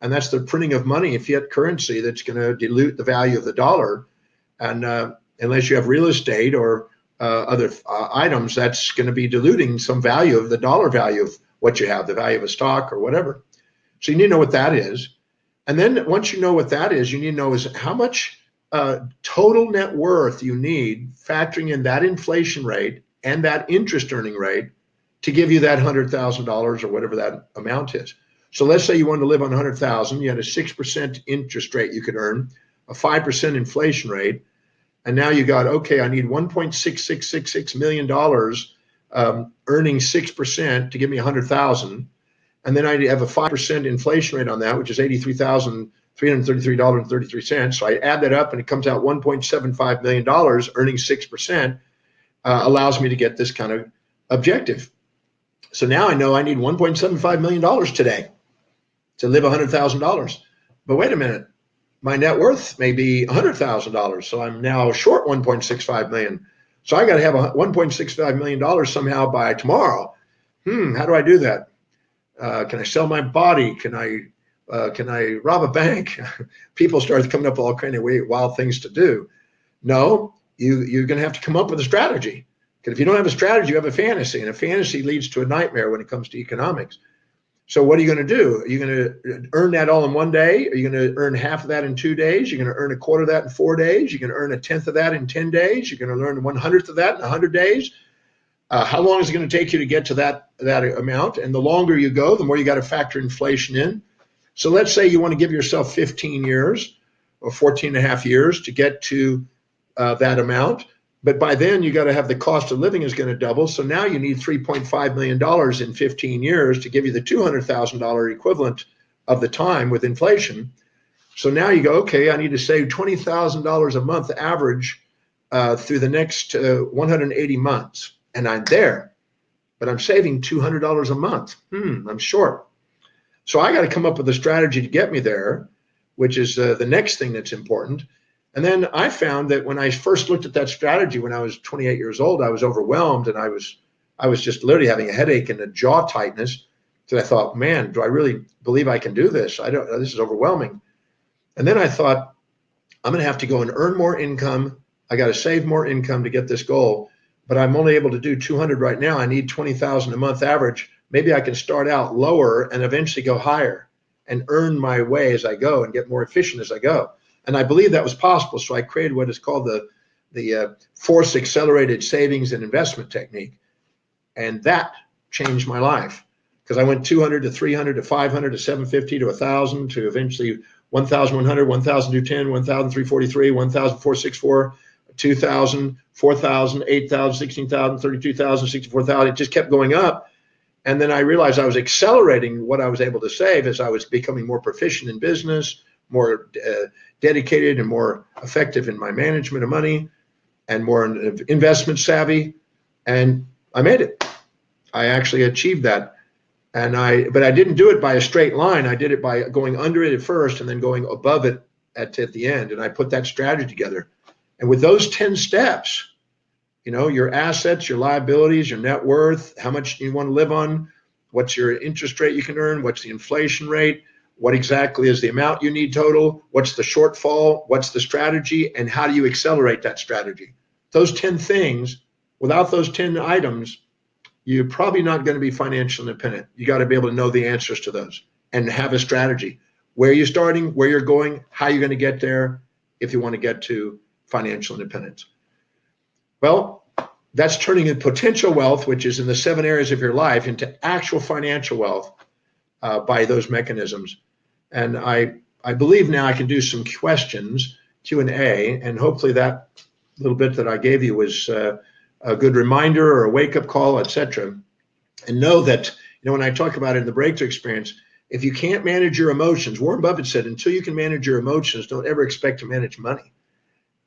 And that's the printing of money, fiat currency, that's going to dilute the value of the dollar. And unless you have real estate or other items, that's going to be diluting some value of the dollar value of what you have, the value of a stock or whatever. So you need to know what that is. And then once you know what that is, you need to know is how much total net worth you need, factoring in that inflation rate and that interest earning rate to give you that $100,000 or whatever that amount is. So let's say you wanted to live on 100,000, you had a 6% interest rate you could earn, a 5% inflation rate, and now you got, okay, I need $1.6666 million earning 6% to give me 100,000, and then I have a 5% inflation rate on that, which is $83,333.33. So I add that up, and it comes out $1.75 million earning 6%. Allows me to get this kind of objective. So now I know I need $1.75 million today to live $100,000. But wait a minute, my net worth may be $100,000. So I'm now short $1.65 million. So I got to have $1.65 million somehow by tomorrow. How do I do that? Can I sell my body? Can I rob a bank? People start coming up with all kind of wild things to do. No. You're going to have to come up with a strategy. Because if you don't have a strategy, you have a fantasy. And a fantasy leads to a nightmare when it comes to economics. So what are you going to do? Are you going to earn that all in one day? Are you going to earn half of that in 2 days? You're going to earn a quarter of that in 4 days? You're going to earn a tenth of that in 10 days? You're going to earn 1/100th of that in 100 days? How long is it going to take you to get to that amount? And the longer you go, the more you got to factor inflation in. So let's say you want to give yourself 15 years or 14 and a half years to get to that amount. But by then you got to have the cost of living is going to double. So now you need $3.5 million in 15 years to give you the $200,000 equivalent of the time with inflation. So now you go, okay, I need to save $20,000 a month average through the next 180 months. And I'm there, but I'm saving $200 a month. I'm short. So I got to come up with a strategy to get me there, which is the next thing that's important. And then I found that when I first looked at that strategy when I was 28 years old, I was overwhelmed, and I was just literally having a headache and a jaw tightness. So I thought, man, do I really believe I can do this? This is overwhelming. And then I thought, I'm going to have to go and earn more income. I got to save more income to get this goal, but I'm only able to do 200 right now. I need 20,000 a month average. Maybe I can start out lower and eventually go higher and earn my way as I go and get more efficient as I go. And I believe that was possible. So I created what is called the forced accelerated savings and investment technique. And that changed my life, because I went 200 to 300 to 500 to 750 to 1,000 to eventually 1,100, 1,210, 1,343, 1,464, 2,000, 4,000, 8,000, 16,000, 32,000, 64,000. It just kept going up. And then I realized I was accelerating what I was able to save as I was becoming more proficient in business, more dedicated and more effective in my management of money, and more investment savvy. And I made it. I actually achieved that. But I didn't do it by a straight line. I did it by going under it at first and then going above it at the end. And I put that strategy together. And with those 10 steps, your assets, your liabilities, your net worth, how much you want to live on, what's your interest rate you can earn, what's the inflation rate, What exactly is the amount you need total? What's the shortfall? What's the strategy? And how do you accelerate that strategy? Those 10 things, without those 10 items, you're probably not going to be financially independent. You got to be able to know the answers to those and have a strategy. Where you're starting, where you're going, how you're going to get there if you want to get to financial independence. Well, that's turning in potential wealth, which is in the 7 areas of your life, into actual financial wealth by those mechanisms. And I believe now I can do some questions, Q&A, and hopefully that little bit that I gave you was a good reminder or a wake-up call, etc. And know that, when I talk about it in the breakthrough experience, if you can't manage your emotions, Warren Buffett said, until you can manage your emotions, don't ever expect to manage money.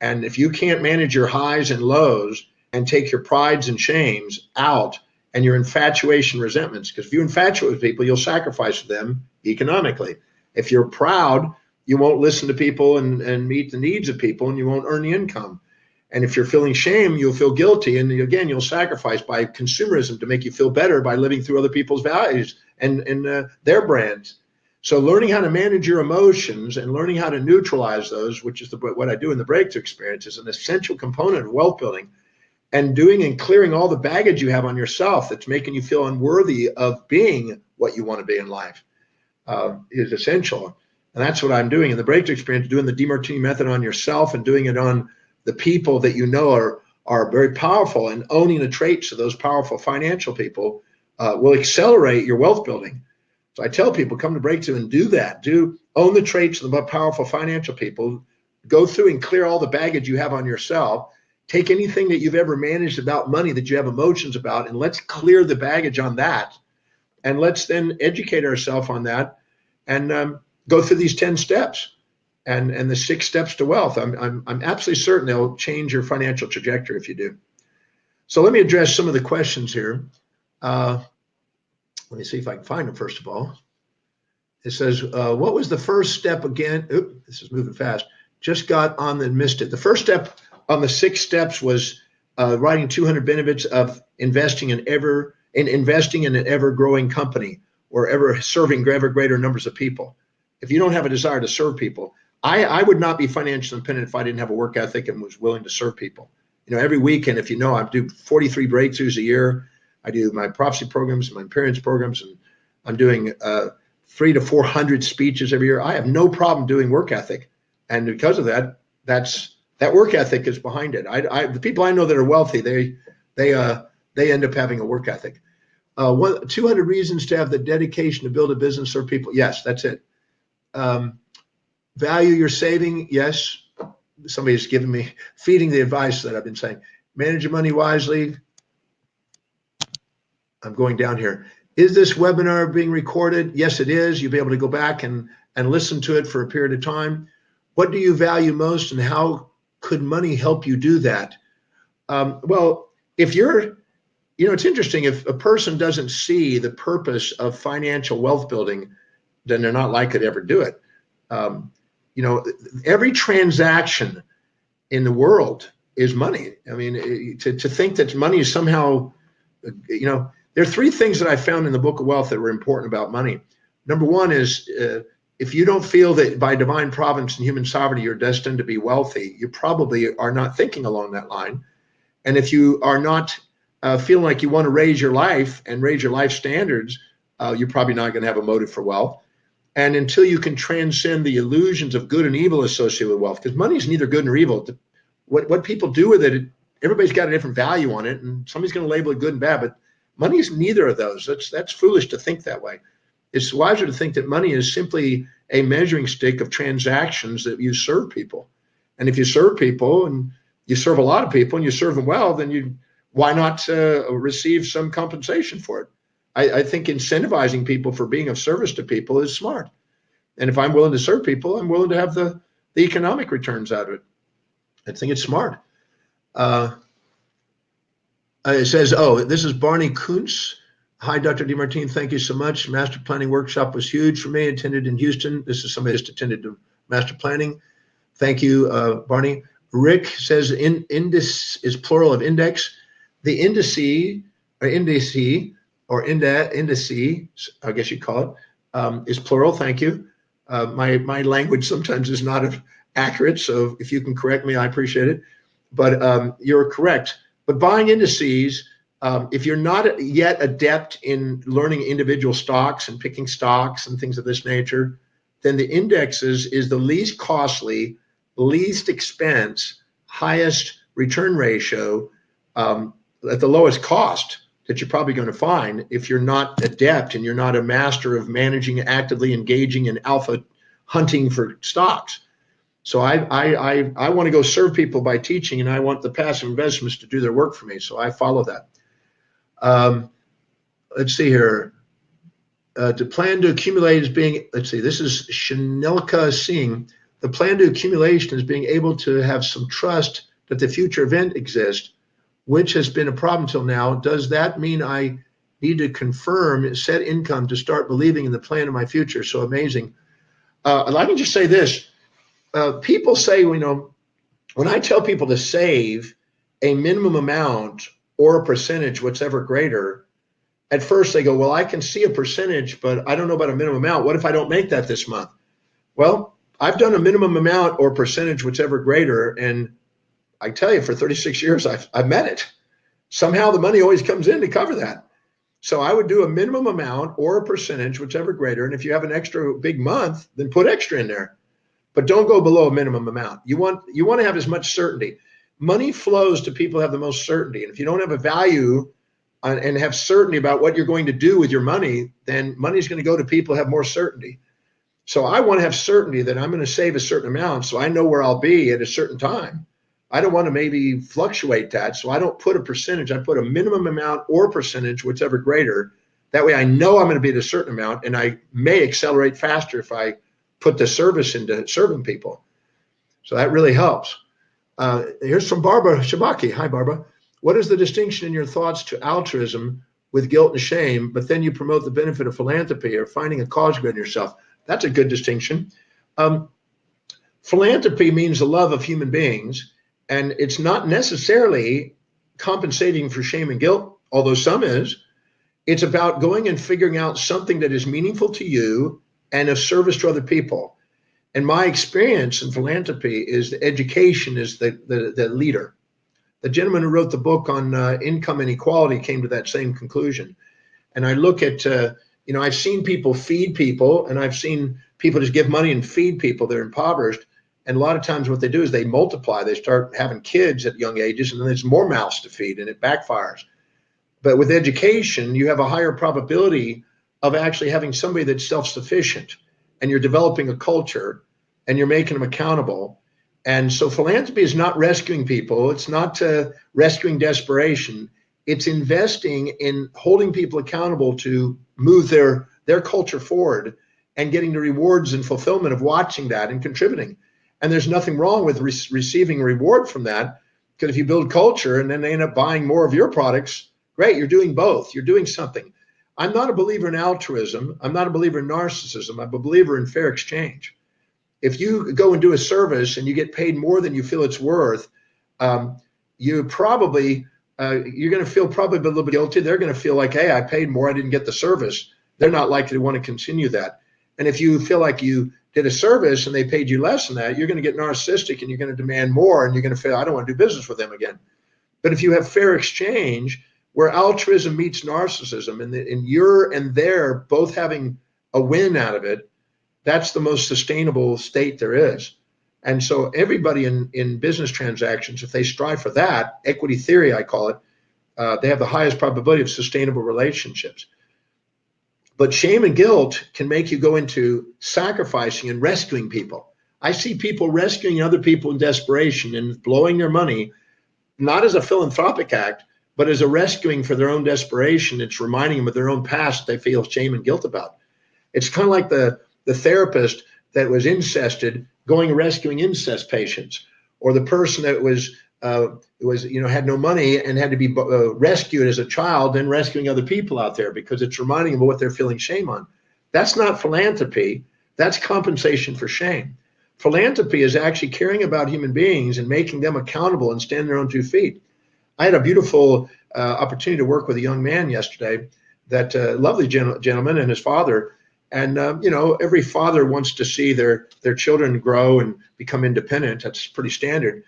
And if you can't manage your highs and lows and take your prides and shames out and your infatuation resentments, because if you infatuate with people, you'll sacrifice them economically. If you're proud, you won't listen to people and meet the needs of people, and you won't earn the income. And if you're feeling shame, you'll feel guilty. And again, you'll sacrifice by consumerism to make you feel better by living through other people's values and their brands. So learning how to manage your emotions and learning how to neutralize those, which is what I do in the breakthrough experience, is an essential component of wealth building. And doing and clearing all the baggage you have on yourself that's making you feel unworthy of being what you want to be in life is essential. And that's what I'm doing in the breakthrough experience, doing the Demartini method on yourself and doing it on the people that you know are very powerful, and owning the traits of those powerful financial people will accelerate your wealth building. So I tell people, come to Breakthrough and do that. Own the traits of the powerful financial people. Go through and clear all the baggage you have on yourself. Take anything that you've ever managed about money that you have emotions about, and let's clear the baggage on that. And let's then educate ourselves on that and go through these 10 steps and the 6 steps to wealth. I'm absolutely certain they'll change your financial trajectory if you do. So let me address some of the questions here. Let me see if I can find them, first of all. It says, what was the first step again? Oop, this is moving fast. Just got on and missed it. The first step on the 6 steps was writing 200 benefits of investing in an ever-growing company or ever serving ever greater numbers of people. If you don't have a desire to serve people, I would not be financially independent if I didn't have a work ethic and was willing to serve people. Every weekend, if you know, I do 43 breakthroughs a year. I do my prophecy programs, my appearance programs, and I'm doing 300 to 400 speeches every year. I have no problem doing work ethic, and because of that, that work ethic is behind it. The people I know that are wealthy, they end up having a work ethic. 200 reasons to have the dedication to build a business, serve people. Yes, that's it. Value your saving. Yes. Somebody's given me, feeding the advice that I've been saying. Manage your money wisely. I'm going down here. Is this webinar being recorded? Yes, it is. You'll be able to go back and listen to it for a period of time. What do you value most, and how could money help you do that? Well, if you're, it's interesting. If a person doesn't see the purpose of financial wealth building, then they're not likely to ever do it. Every transaction in the world is money. I mean, to think that money is somehow, there are 3 things that I found in the Book of Wealth that were important about money. Number one is if you don't feel that by divine providence and human sovereignty you're destined to be wealthy, you probably are not thinking along that line. And if you are not feeling like you want to raise your life and raise your life standards, you're probably not going to have a motive for wealth. And until you can transcend the illusions of good and evil associated with wealth, because money is neither good nor evil. What people do with it, everybody's got a different value on it, and somebody's going to label it good and bad, but money is neither of those. That's foolish to think that way. It's wiser to think that money is simply a measuring stick of transactions that you serve people. And if you serve people and you serve a lot of people and you serve them well, then why not receive some compensation for it? I think incentivizing people for being of service to people is smart. And if I'm willing to serve people, I'm willing to have the economic returns out of it. I think it's smart. It says, this is Barney Kuntz. Hi, Dr. Demartini. Thank you so much. Master planning workshop was huge for me. Attended in Houston. This is somebody just attended to master planning. Thank you, Barney. Rick says index is plural of index. The indice, I guess you'd call it, is plural. Thank you. My language sometimes is not accurate, so if you can correct me, I appreciate it. But you're correct. But buying indices, if you're not yet adept in learning individual stocks and picking stocks and things of this nature, then the indexes is the least costly, least expense, highest return ratio at the lowest cost that you're probably going to find if you're not adept and you're not a master of managing, actively engaging in alpha hunting for stocks. So I want to go serve people by teaching, and I want the passive investments to do their work for me. So I follow that. Let's see here. To plan to accumulate is being, let's see, this is Shanilka Singh. The plan to accumulation is being able to have some trust that the future event exists, which has been a problem till now. Does that mean I need to confirm set income to start believing in the plan of my future? So amazing. I can just say this. People say, when I tell people to save a minimum amount or a percentage, whatever greater, at first they go, well, I can see a percentage, but I don't know about a minimum amount. What if I don't make that this month? Well, I've done a minimum amount or percentage, whichever greater, and I tell you, for 36 years, I've met it. Somehow the money always comes in to cover that. So I would do a minimum amount or a percentage, whichever greater. And if you have an extra big month, then put extra in there. But don't go below a minimum amount. You want to have as much certainty. Money flows to people who have the most certainty. And if you don't have a value and have certainty about what you're going to do with your money, then money is going to go to people who have more certainty. So I want to have certainty that I'm going to save a certain amount so I know where I'll be at a certain time. I don't want to maybe fluctuate that. So I don't put a percentage. I put a minimum amount or percentage, whichever greater. That way I know I'm going to be at a certain amount, and I may accelerate faster if I put the service into serving people. So that really helps. Here's from Barbara Shabaki. Hi, Barbara. What is the distinction in your thoughts to altruism with guilt and shame, but then you promote the benefit of philanthropy or finding a cause good in yourself? That's a good distinction. Philanthropy means the love of human beings, and it's not necessarily compensating for shame and guilt, although some is. It's about going and figuring out something that is meaningful to you and of service to other people. And my experience in philanthropy is that education is the leader. The gentleman who wrote the book on income inequality came to that same conclusion. And I look at, I've seen people feed people, and I've seen people just give money and feed people that are impoverished. And a lot of times what they do is they multiply. They start having kids at young ages, and then there's more mouths to feed, and it backfires. But with education, you have a higher probability of actually having somebody that's self-sufficient, and you're developing a culture, and you're making them accountable. And so philanthropy is not rescuing people. It's not rescuing desperation. It's investing in holding people accountable to move their culture forward and getting the rewards and fulfillment of watching that and contributing. And there's nothing wrong with receiving a reward from that, because if you build culture and then they end up buying more of your products, great, you're doing both. You're doing something. I'm not a believer in altruism. I'm not a believer in narcissism. I'm a believer in fair exchange. If you go and do a service and you get paid more than you feel it's worth, you're going to feel probably a little bit guilty. They're going to feel like, hey, I paid more, I didn't get the service. They're not likely to want to continue that. And if you feel like you did a service and they paid you less than that, you're going to get narcissistic and you're going to demand more, and you're going to feel, I don't want to do business with them again. But if you have fair exchange, where altruism meets narcissism, and you're and they're both having a win out of it, that's the most sustainable state there is. And so everybody in business transactions, if they strive for that, equity theory, I call it, they have the highest probability of sustainable relationships. But shame and guilt can make you go into sacrificing and rescuing people. I see people rescuing other people in desperation and blowing their money, not as a philanthropic act, but as a rescuing for their own desperation. It's reminding them of their own past that they feel shame and guilt about. It's kind of like the therapist that was incested going rescuing incest patients, or the person that had no money and had to be rescued as a child, and rescuing other people out there because it's reminding them of what they're feeling shame on. That's not philanthropy. That's compensation for shame. Philanthropy is actually caring about human beings and making them accountable and stand on their own 2 feet. I had a beautiful opportunity to work with a young man yesterday, that lovely gentleman and his father. And every father wants to see their children grow and become independent. That's pretty standard.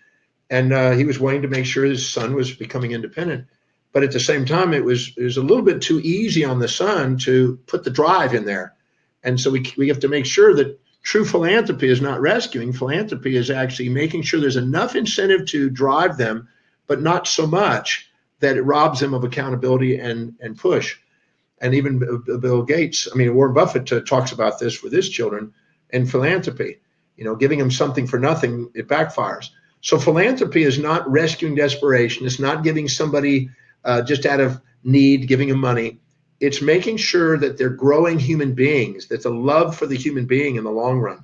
And he was wanting to make sure his son was becoming independent. But at the same time, it was a little bit too easy on the son to put the drive in there. And so we have to make sure that true philanthropy is not rescuing. Philanthropy is actually making sure there's enough incentive to drive them, but not so much that it robs them of accountability and push. And even Bill Gates, Warren Buffett talks about this with his children and philanthropy. Giving them something for nothing, it backfires. So philanthropy is not rescuing desperation. It's not giving somebody just out of need, giving them money. It's making sure that they're growing human beings, that the love for the human being in the long run.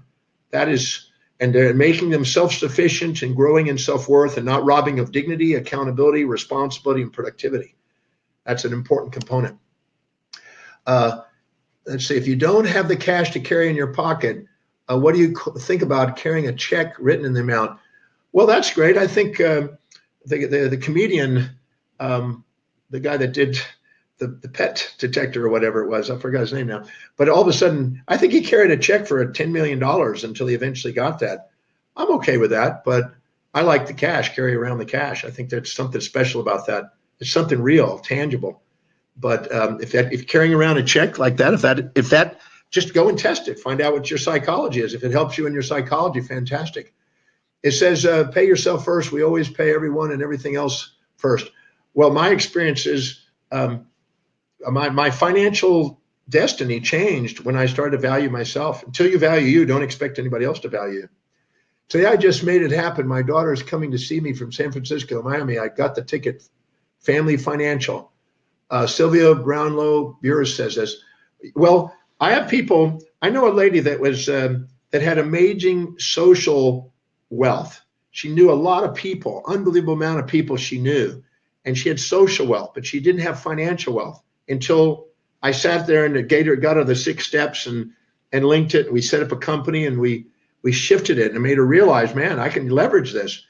And they're making them self-sufficient and growing in self-worth and not robbing of dignity, accountability, responsibility, and productivity. That's an important component. Let's see, if you don't have the cash to carry in your pocket, what do you think about carrying a check written in the amount? Well, that's great. I think the comedian, the guy that did the pet detector or whatever it was, I forgot his name now, but all of a sudden, I think he carried a check for $10 million until he eventually got that. I'm okay with that, but I like the cash, carry around the cash. I think there's something special about that. It's something real, tangible. But if carrying around a check like that, if that, just go and test it. Find out what your psychology is. If it helps you in your psychology, fantastic. It says, pay yourself first. We always pay everyone and everything else first. Well, my experience is my financial destiny changed when I started to value myself. Until you value you, don't expect anybody else to value you. Today, I just made it happen. My daughter is coming to see me from San Francisco, Miami. I got the ticket, Family Financial. Sylvia Brownlow Burris says this. Well, I have people. I know a lady that was that had amazing social wealth. She knew a lot of people, unbelievable amount of people she knew, and she had social wealth, but she didn't have financial wealth until I sat there and got her the 6 steps and linked it. And we set up a company and we shifted it and made her realize, man, I can leverage this.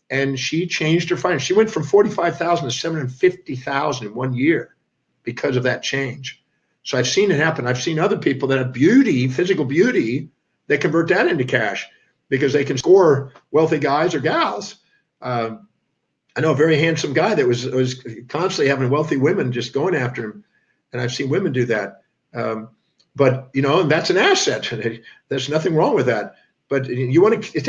And she changed her finance. She went from 45,000 to 750,000 in 1 year because of that change. So I've seen it happen. I've seen other people that have beauty, physical beauty, they convert that into cash because they can score wealthy guys or gals. I know a very handsome guy that was constantly having wealthy women just going after him, and I've seen women do that. But and that's an asset. There's nothing wrong with that. But you want to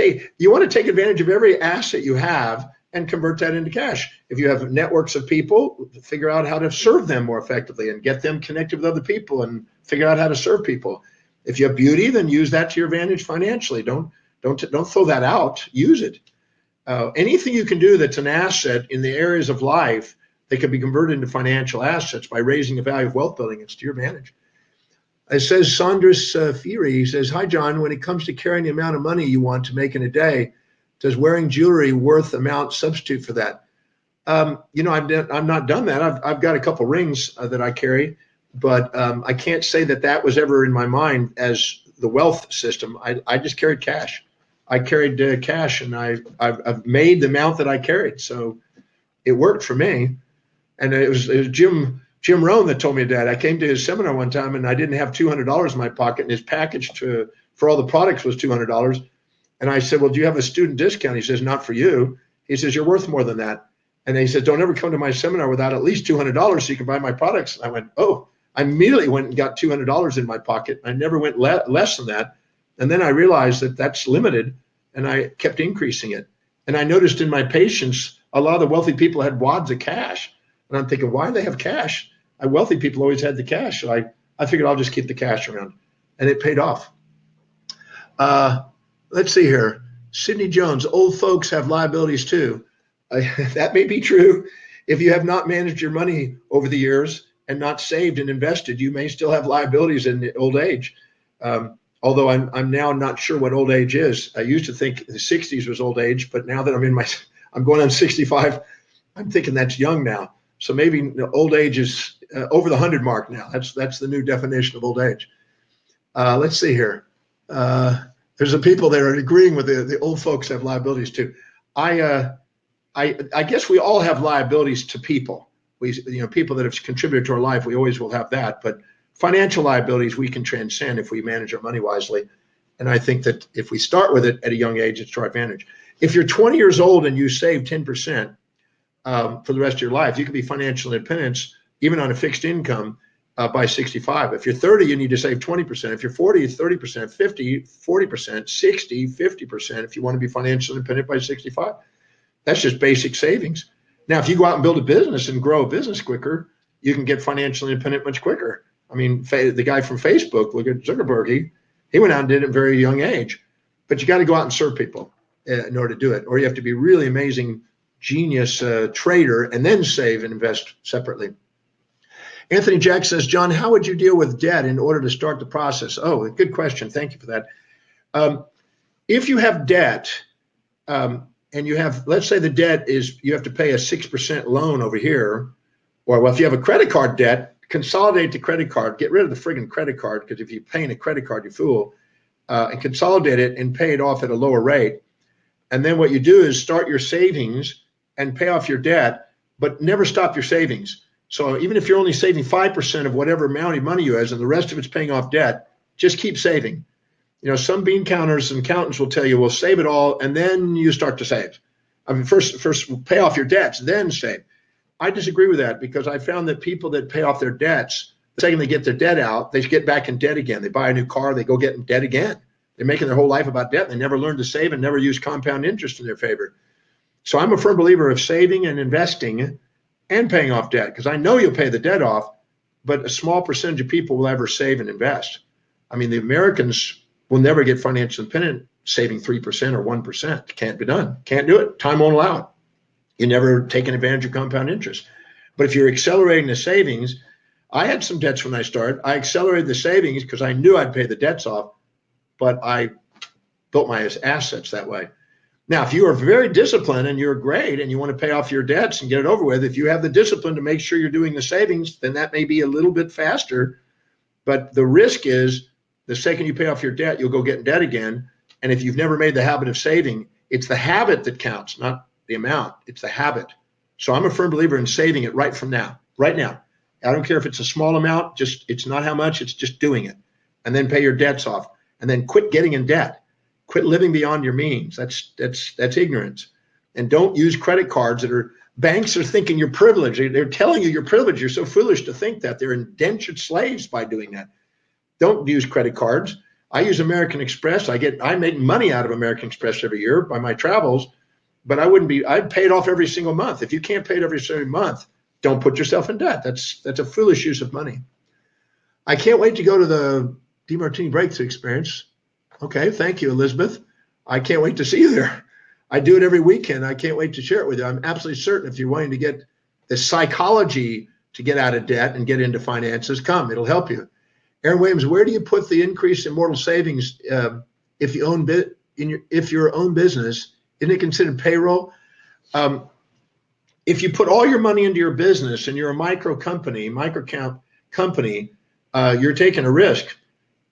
take advantage of every asset you have and convert that into cash. If you have networks of people, figure out how to serve them more effectively and get them connected with other people and figure out how to serve people. If you have beauty, then use that to your advantage financially. Don't throw that out. Use it. Anything you can do that's an asset in the areas of life that can be converted into financial assets by raising the value of wealth building, it's to your advantage. It says Sandras Fury, he says, hi, John, when it comes to carrying the amount of money you want to make in a day, does wearing jewelry worth amount substitute for that? I've not done that. I've got a couple rings that I carry, but I can't say that was ever in my mind as the wealth system. I just carried cash. I carried cash, and I've made the amount that I carried, so it worked for me. And it was Jim Rohn that told me that. I came to his seminar one time and I didn't have $200 in my pocket, and his package for all the products was $200. And I said, well, do you have a student discount? He says, not for you. He says, you're worth more than that. And he said, don't ever come to my seminar without at least $200 so you can buy my products. And I went, oh, I immediately went and got $200 in my pocket. I never went less than that. And then I realized that that's limited, and I kept increasing it. And I noticed in my patients, a lot of the wealthy people had wads of cash. And I'm thinking, why do they have cash? Wealthy people always had the cash. So I figured I'll just keep the cash around. And it paid off. Let's see here. Sidney Jones, old folks have liabilities too. That may be true. If you have not managed your money over the years and not saved and invested, you may still have liabilities in old age. Although I'm now not sure what old age is. I used to think the 60s was old age, but now that I'm going on 65, I'm thinking that's young now. So maybe old age is over the 100 mark now. That's the new definition of old age. Let's see here. There's some people that are agreeing with the old folks have liabilities too. I guess we all have liabilities to people. People that have contributed to our life, we always will have that. But Financial liabilities we can transcend if we manage our money wisely. And I think that if we start with it at a young age, it's to our advantage. If you're 20 years old and you save 10% for the rest of your life, you can be financial independent even on a fixed income by 65. If you're 30, you need to save 20%. If you're 40, 30%, 50, 40%, 60, 50% if you want to be financially independent by 65. That's just basic savings. Now, if you go out and build a business and grow a business quicker, you can get financially independent much quicker. I mean, the guy from Facebook, look at Zuckerberg, he went out and did it at a very young age. But you got to go out and serve people in order to do it. Or you have to be really amazing, genius trader and then save and invest separately. Anthony Jack says, John, how would you deal with debt in order to start the process? Oh, good question. Thank you for that. If you have debt, and you have, let's say the debt is, you have to pay a 6% loan over here, or well, if you have a credit card debt, consolidate the credit card, get rid of the friggin' credit card, because if you're paying a credit card, you fool, and consolidate it and pay it off at a lower rate. And then what you do is start your savings and pay off your debt, but never stop your savings. So even if you're only saving 5% of whatever amount of money you have and the rest of it's paying off debt, just keep saving. You know, some bean counters and accountants will tell you, well, save it all, and then you start to save. I mean, first pay off your debts, then save. I disagree with that, because I found that people that pay off their debts, the second they get their debt out, they get back in debt again. They buy a new car, they go get in debt again. They're making their whole life about debt. They never learn to save and never use compound interest in their favor. So I'm a firm believer of saving and investing and paying off debt, because I know you'll pay the debt off, but a small percentage of people will ever save and invest. I mean, the Americans will never get financially independent saving 3% or 1%. Can't be done. Can't do it. Time won't allow it. You're never taking advantage of compound interest. But if you're accelerating the savings, I had some debts when I started. I accelerated the savings because I knew I'd pay the debts off, but I built my assets that way. Now, if you are very disciplined and you're great and you want to pay off your debts and get it over with, if you have the discipline to make sure you're doing the savings, then that may be a little bit faster. But the risk is the second you pay off your debt, you'll go get in debt again. And if you've never made the habit of saving, it's the habit that counts, not the amount. It's the habit. So I'm a firm believer in saving it right now. I don't care if it's a small amount, it's not how much, it's just doing it. And then pay your debts off. And then quit getting in debt. Quit living beyond your means. That's ignorance. And don't use credit cards banks are thinking you're privileged. They're telling you you're privileged. You're so foolish to think that. They're indentured slaves by doing that. Don't use credit cards. I use American Express. I make money out of American Express every year by my travels, but I'd pay it off every single month. If you can't pay it every single month, don't put yourself in debt. That's a foolish use of money. I can't wait to go to the Demartini Breakthrough Experience. Okay, thank you, Elizabeth. I can't wait to see you there. I do it every weekend. I can't wait to share it with you. I'm absolutely certain if you're wanting to get the psychology to get out of debt and get into finances, come. It'll help you. Aaron Williams, where do you put the increase in mortal savings if you own if your own business? Isn't it considered payroll? If you put all your money into your business and you're a micro cap company, you're taking a risk.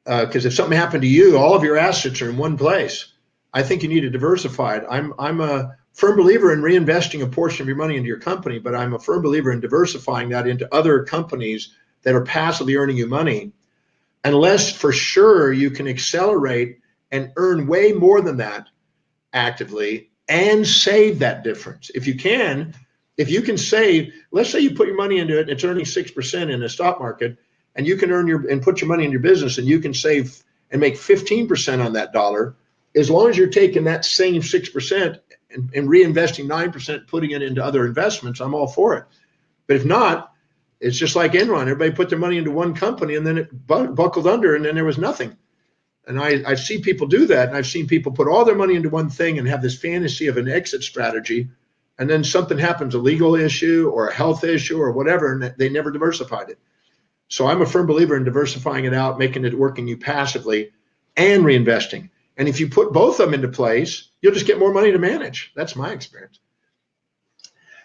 Because if something happened to you, all of your assets are in one place. I think you need to diversify it. I'm a firm believer in reinvesting a portion of your money into your company, but I'm a firm believer in diversifying that into other companies that are passively earning you money, unless for sure you can accelerate and earn way more than that actively and save that difference. If you can save, let's say you put your money into it and it's earning 6% in the stock market, and you can put your money in your business and you can save and make 15% on that dollar, as long as you're taking that same 6% and reinvesting 9%, putting it into other investments, I'm all for it. But if not, it's just like Enron. Everybody put their money into one company and then it buckled under and then there was nothing. And I see people do that. And I've seen people put all their money into one thing and have this fantasy of an exit strategy. And then something happens, a legal issue or a health issue or whatever, and they never diversified it. So I'm a firm believer in diversifying it out, making it working you passively and reinvesting. And if you put both of them into place, you'll just get more money to manage. That's my experience.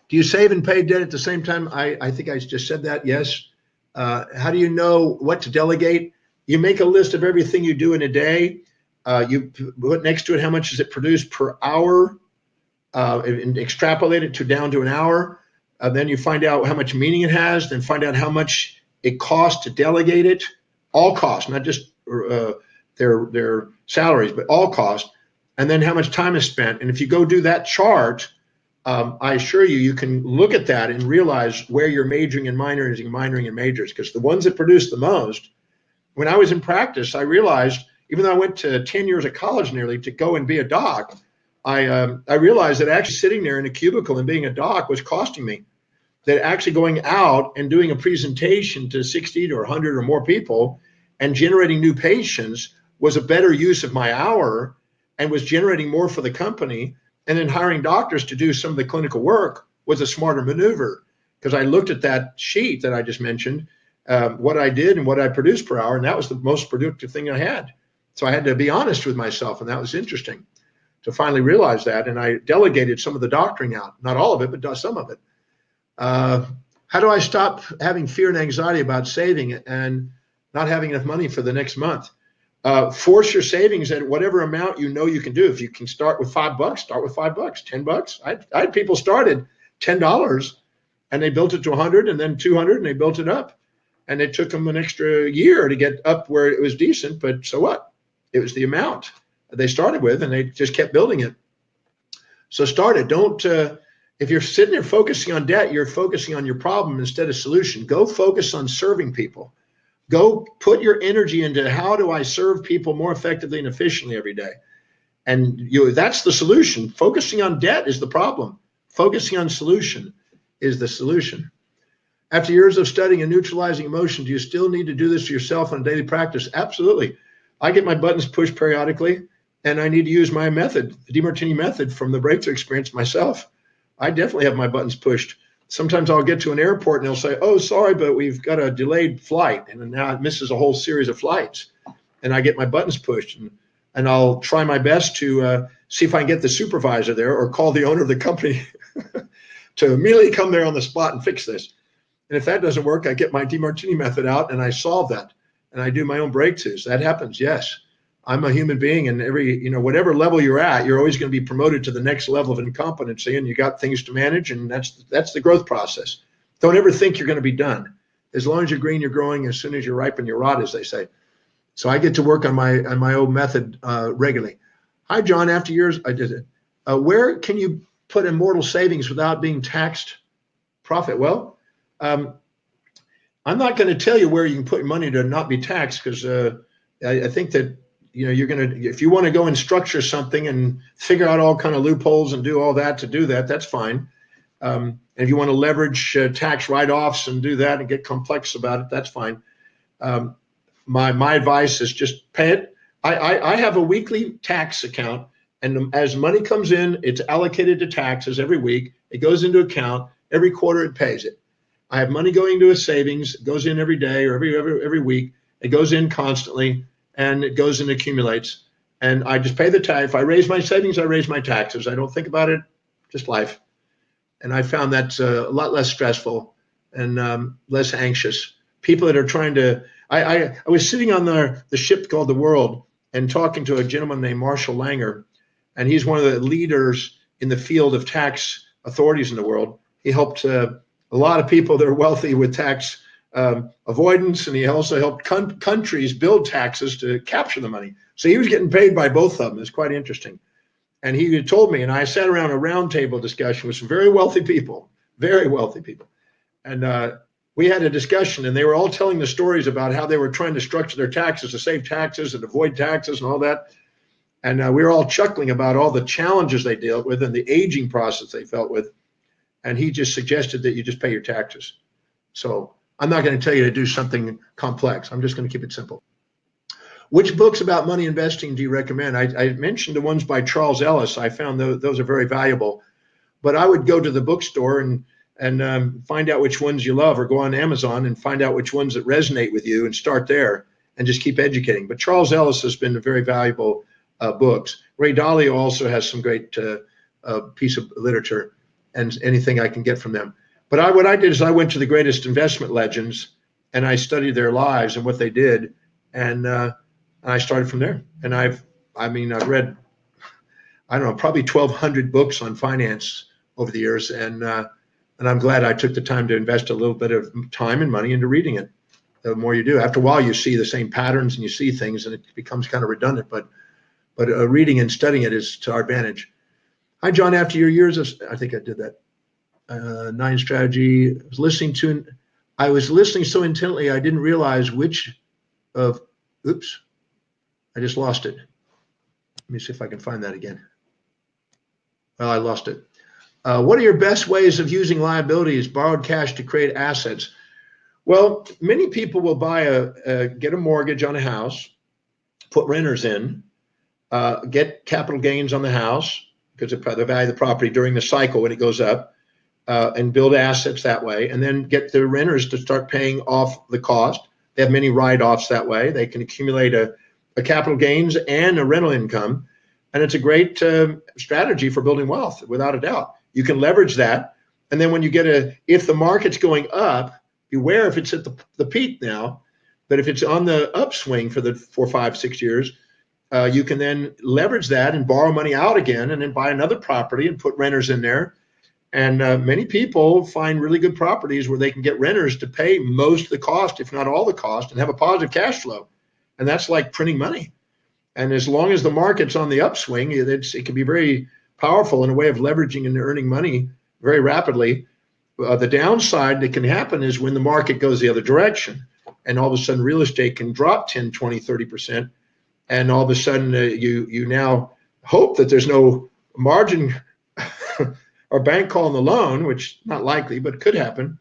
Do you save and pay debt at the same time? I think I just said that, yes. How do you know what to delegate? You make a list of everything you do in a day. You put next to it how much does it produce per hour, and extrapolate it down to an hour. Then you find out how much meaning it has, then find out how much it costs to delegate it, all costs, not just their salaries, but all costs, and then how much time is spent. And if you go do that chart, I assure you, you can look at that and realize where you're majoring and minoring and majors, because the ones that produce the most, when I was in practice, I realized, even though I went to 10 years of college nearly to go and be a doc, I realized that actually sitting there in a cubicle and being a doc was costing me. That actually going out and doing a presentation to 60 or 100 or more people and generating new patients was a better use of my hour and was generating more for the company. And then hiring doctors to do some of the clinical work was a smarter maneuver, because I looked at that sheet that I just mentioned, what I did and what I produced per hour, and that was the most productive thing I had. So I had to be honest with myself, and that was interesting to finally realize that. And I delegated some of the doctoring out, not all of it, but some of it. How do I stop having fear and anxiety about saving and not having enough money for the next month? Force your savings at whatever amount you know you can do. If you can start with $5, start with $5, $10. I had people started $10 and they built it to 100 and then 200 and they built it up. And it took them an extra year to get up where it was decent, but so what? It was the amount they started with, and they just kept building it. So start it. Don't, if you're sitting there focusing on debt, you're focusing on your problem instead of solution. Go focus on serving people. Go put your energy into how do I serve people more effectively and efficiently every day. And that's the solution. Focusing on debt is the problem. Focusing on solution is the solution. After years of studying and neutralizing emotion, do you still need to do this for yourself on a daily practice? Absolutely. I get my buttons pushed periodically, and I need to use my method, the Demartini method from the breakthrough experience myself. I definitely have my buttons pushed. Sometimes I'll get to an airport and they'll say, oh, sorry, but we've got a delayed flight. And now it misses a whole series of flights. And I get my buttons pushed. And I'll try my best to see if I can get the supervisor there or call the owner of the company to immediately come there on the spot and fix this. And if that doesn't work, I get my Demartini method out and I solve that. And I do my own breakthroughs. That happens, yes. I'm a human being, and whatever level you're at, you're always going to be promoted to the next level of incompetency, and you got things to manage, and that's the growth process. Don't ever think you're going to be done. As long as you're green, you're growing. As soon as you ripen, you rot, as they say. So I get to work on my own method regularly. Hi, John. After years, I did it. Where can you put immortal savings without being taxed profit? Well, I'm not going to tell you where you can put your money to not be taxed, because I think that you're going to, if you want to go and structure something and figure out all kind of loopholes and do all that to do that, that's fine. And if you want to leverage tax write-offs and do that and get complex about it, that's fine. My advice is just pay it. I have a weekly tax account, and as money comes in, it's allocated to taxes every week. It goes into account. Every quarter, it pays it. I have money going to a savings. It goes in every day or every week. It goes in constantly, and it goes and accumulates. And I just pay the tax. If I raise my savings, I raise my taxes. I don't think about it, just life. And I found that's a lot less stressful and less anxious. People that are trying to, I was sitting on the ship called the World and talking to a gentleman named Marshall Langer, and he's one of the leaders in the field of tax authorities in the world. He helped a lot of people that are wealthy with tax avoidance, and he also helped countries build taxes to capture the money. So he was getting paid by both of them. It's quite interesting. And he had told me, and I sat around a roundtable discussion with some very wealthy people, and we had a discussion, and they were all telling the stories about how they were trying to structure their taxes to save taxes and avoid taxes and all that. And we were all chuckling about all the challenges they dealt with and the aging process they felt with. And he just suggested that you just pay your taxes. So I'm not going to tell you to do something complex. I'm just going to keep it simple. Which books about money investing do you recommend? I mentioned the ones by Charles Ellis. I found those are very valuable. But I would go to the bookstore and find out which ones you love, or go on Amazon and find out which ones that resonate with you and start there and just keep educating. But Charles Ellis has been a very valuable books. Ray Dalio also has some great piece of literature, and anything I can get from them. But what I did is I went to the greatest investment legends and I studied their lives and what they did, and I started from there. And I've read, I don't know, probably 1,200 books on finance over the years, and I'm glad I took the time to invest a little bit of time and money into reading it. the more you do. After a while, you see the same patterns and you see things, and it becomes kind of redundant. But reading and studying it is to our advantage. Hi, John. After your years of, I think I did that. Nine strategy. I was listening so intently I didn't realize which of. Oops, I just lost it. Let me see if I can find that again. Well, I lost it. What are your best ways of using liabilities, borrowed cash to create assets? Well, many people will get a mortgage on a house, put renters in, get capital gains on the house because of the value of the property during the cycle when it goes up, and build assets that way, and then get the renters to start paying off the cost. They have many write-offs that way. They can accumulate a capital gains and a rental income, and it's a great strategy for building wealth, without a doubt. You can leverage that, and then when you if the market's going up, beware if it's at the peak now, but if it's on the upswing for 4, 5, 6 years, you can then leverage that and borrow money out again, and then buy another property and put renters in there. And many people find really good properties where they can get renters to pay most of the cost, if not all the cost, and have a positive cash flow. And that's like printing money. And as long as the market's on the upswing, it can be very powerful in a way of leveraging and earning money very rapidly. The downside that can happen is when the market goes the other direction, and all of a sudden real estate can drop 10, 20, 30%. And all of a sudden you now hope that there's no margin or bank calling the loan, which not likely, but could happen.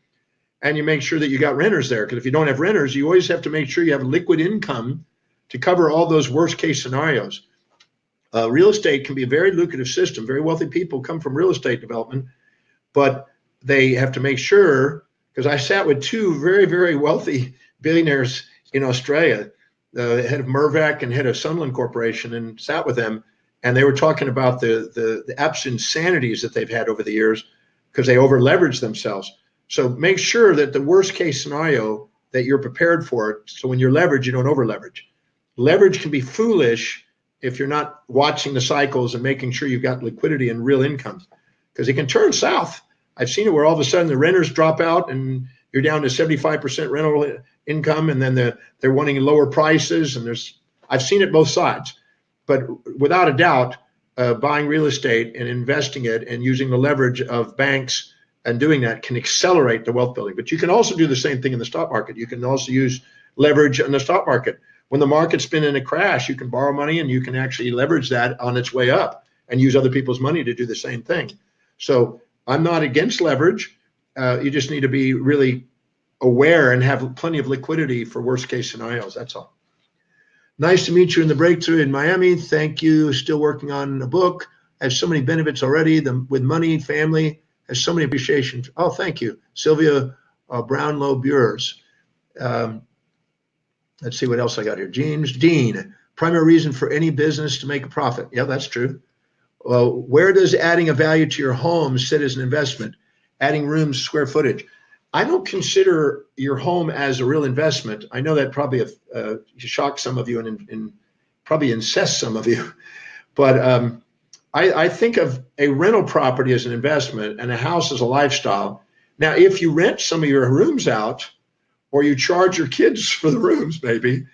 And you make sure that you got renters there. Because if you don't have renters, you always have to make sure you have liquid income to cover all those worst case scenarios. Real estate can be a very lucrative system. Very wealthy people come from real estate development, but they have to make sure, because I sat with two very, very wealthy billionaires in Australia, the head of Mirvac and head of Sunland Corporation, and sat with them. And they were talking about the absolute insanities that they've had over the years because they over leveraged themselves. So make sure that the worst case scenario that you're prepared for it. So when you're leveraged, you don't over leverage. Leverage can be foolish if you're not watching the cycles and making sure you've got liquidity and real income, because it can turn south. I've seen it where all of a sudden the renters drop out and you're down to 75% rental income, and then they're wanting lower prices. And I've seen it both sides. But without a doubt, buying real estate and investing it and using the leverage of banks and doing that can accelerate the wealth building. But you can also do the same thing in the stock market. You can also use leverage in the stock market. When the market's been in a crash, you can borrow money and you can actually leverage that on its way up and use other people's money to do the same thing. So I'm not against leverage. You just need to be really aware and have plenty of liquidity for worst case scenarios. That's all. Nice to meet you in the breakthrough in Miami. Thank you. Still working on a book. Has so many benefits already. With money, family, has so many appreciations. Oh, thank you. Sylvia Brownlow Bures. Let's see what else I got here. James Dean. Primary reason for any business to make a profit. Yeah, that's true. Well, where does adding a value to your home sit as an investment? Adding rooms, square footage. I don't consider your home as a real investment. I know that probably shocks some of you and probably incests some of you, but I think of a rental property as an investment and a house as a lifestyle. Now, if you rent some of your rooms out, or you charge your kids for the rooms maybe,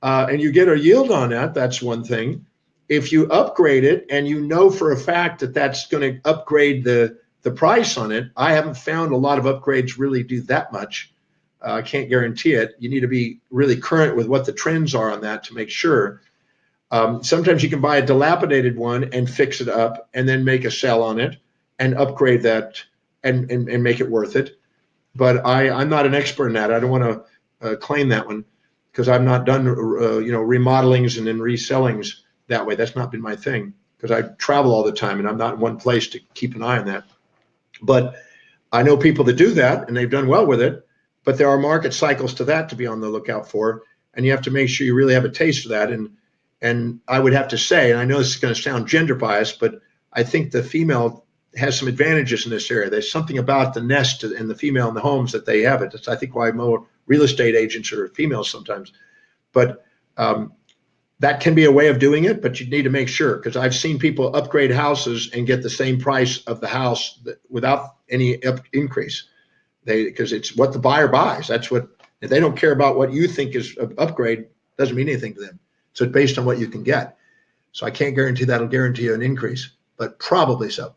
and you get a yield on that, that's one thing. If you upgrade it and you know for a fact that that's going to upgrade the price on it, I haven't found a lot of upgrades really do that much. I can't guarantee it. You need to be really current with what the trends are on that to make sure. Sometimes you can buy a dilapidated one and fix it up and then make a sell on it and upgrade that and make it worth it. But I'm not an expert in that. I don't want to claim that one because I've not done remodelings and then resellings that way. That's not been my thing because I travel all the time and I'm not in one place to keep an eye on that. But I know people that do that and they've done well with it, but there are market cycles to that to be on the lookout for. And you have to make sure you really have a taste for that. And I would have to say, and I know this is going to sound gender biased, but I think the female has some advantages in this area. There's something about the nest and the female in the homes that they have it. That's, I think, why more real estate agents are females sometimes. But that can be a way of doing it, but you need to make sure, because I've seen people upgrade houses and get the same price of the house without any increase. Because it's what the buyer buys. That's what If they don't care about what you think is an upgrade, doesn't mean anything to them. So it's based on what you can get. So I can't guarantee that'll guarantee you an increase, but probably so.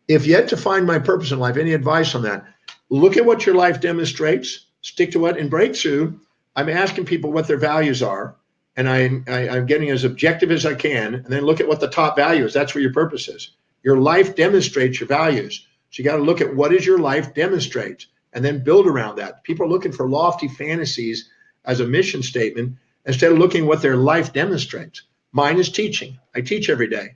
If yet to find my purpose in life, any advice on that? Look at what your life demonstrates, stick to what. In Breakthrough, I'm asking people what their values are, and I'm getting as objective as I can, and then look at what the top value is. That's where your purpose is. Your life demonstrates your values. So you got to look at what is your life demonstrates, and then build around that. People are looking for lofty fantasies as a mission statement instead of looking at what their life demonstrates. Mine is teaching. I teach every day.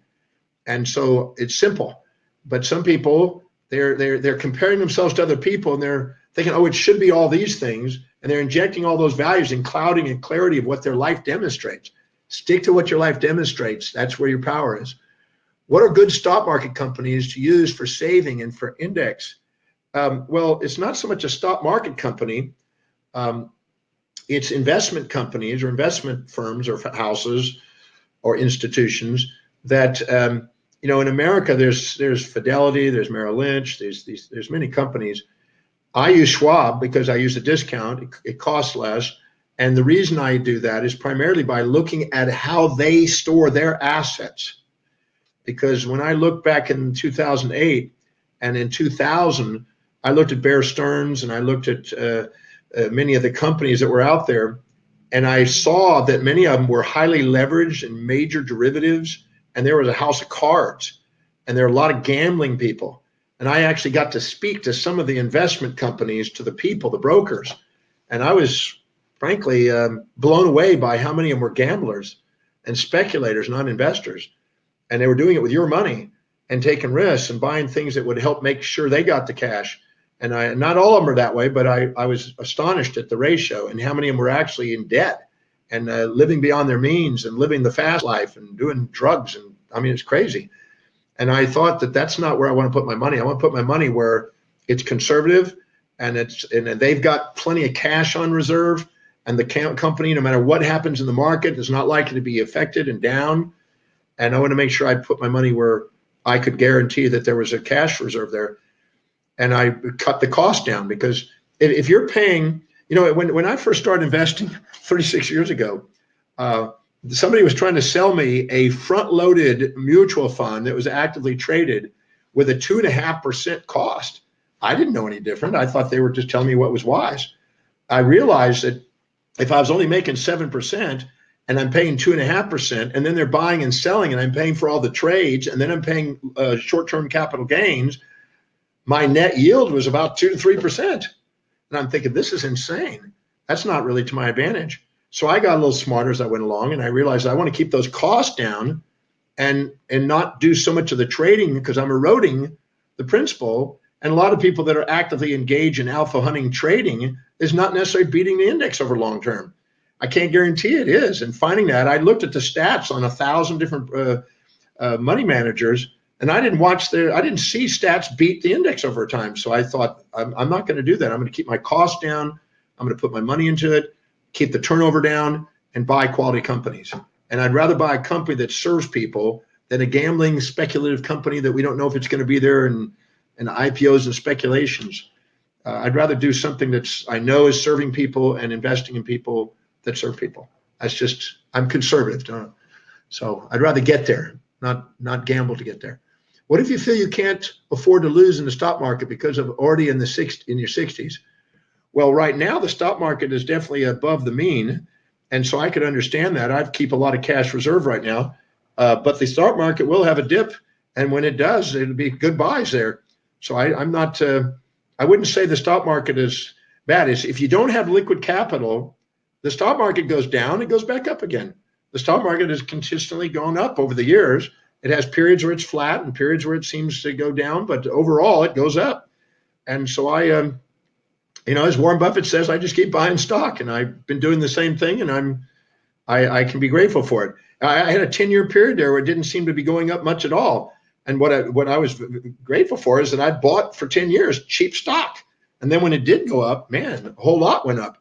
And so it's simple. But some people, they're comparing themselves to other people, and they're thinking, oh, it should be all these things. And they're injecting all those values and clouding and clarity of what their life demonstrates. Stick to what your life demonstrates. That's where your power is. What are good stock market companies to use for saving and for index? Well, it's not so much a stock market company. It's investment companies or investment firms or houses or institutions that in America, there's Fidelity, there's Merrill Lynch, there's many companies. I use Schwab because I use a discount. It costs less. And the reason I do that is primarily by looking at how they store their assets. Because when I look back in 2008 and in 2000, I looked at Bear Stearns and I looked at many of the companies that were out there. And I saw that many of them were highly leveraged in major derivatives. And there was a house of cards, and there are a lot of gambling people. And I actually got to speak to some of the investment companies, to the people, the brokers. And I was frankly blown away by how many of them were gamblers and speculators, not investors. And they were doing it with your money and taking risks and buying things that would help make sure they got the cash. And not all of them are that way, but I was astonished at the ratio and how many of them were actually in debt and living beyond their means and living the fast life and doing drugs. And I mean, it's crazy. And I thought that that's not where I want to put my money. I want to put my money where it's conservative and they've got plenty of cash on reserve, and the company, no matter what happens in the market, is not likely to be affected and down. And I want to make sure I put my money where I could guarantee that there was a cash reserve there. And I cut the cost down, because if you're paying, when I first started investing 36 years ago, somebody was trying to sell me a front-loaded mutual fund that was actively traded with a 2.5% cost. I didn't know any different. I thought they were just telling me what was wise. I realized that if I was only making 7% and I'm paying 2.5%, and then they're buying and selling, and I'm paying for all the trades, and then I'm paying short-term capital gains, my net yield was about 2 to 3%. And I'm thinking, this is insane. That's not really to my advantage. So I got a little smarter as I went along, and I realized I want to keep those costs down and not do so much of the trading, because I'm eroding the principal. And a lot of people that are actively engaged in alpha hunting trading is not necessarily beating the index over long term. I can't guarantee it is. And finding that, I looked at the stats on 1,000 different money managers, and I didn't see stats beat the index over time. So I thought, I'm not going to do that. I'm going to keep my costs down. I'm going to put my money into it, keep the turnover down, and buy quality companies. And I'd rather buy a company that serves people than a gambling speculative company that we don't know if it's going to be there, and IPOs and speculations. I'd rather do something that's I know is serving people and investing in people that serve people. I'm conservative. So I'd rather get there, not gamble to get there. What if you feel you can't afford to lose in the stock market because of already in your 60s? Well, right now the stock market is definitely above the mean, and so I could understand that. I keep a lot of cash reserve right now, but the stock market will have a dip, and when it does, it'll be good buys there. So I'm not. I wouldn't say the stock market is bad. If you don't have liquid capital, the stock market goes down, it goes back up again. The stock market has consistently gone up over the years. It has periods where it's flat and periods where it seems to go down, but overall it goes up. And so as Warren Buffett says, I just keep buying stock, and I've been doing the same thing, and I can be grateful for it. I had a 10-year period there where it didn't seem to be going up much at all. And what I was grateful for is that I bought for 10 years cheap stock. And then when it did go up, man, a whole lot went up.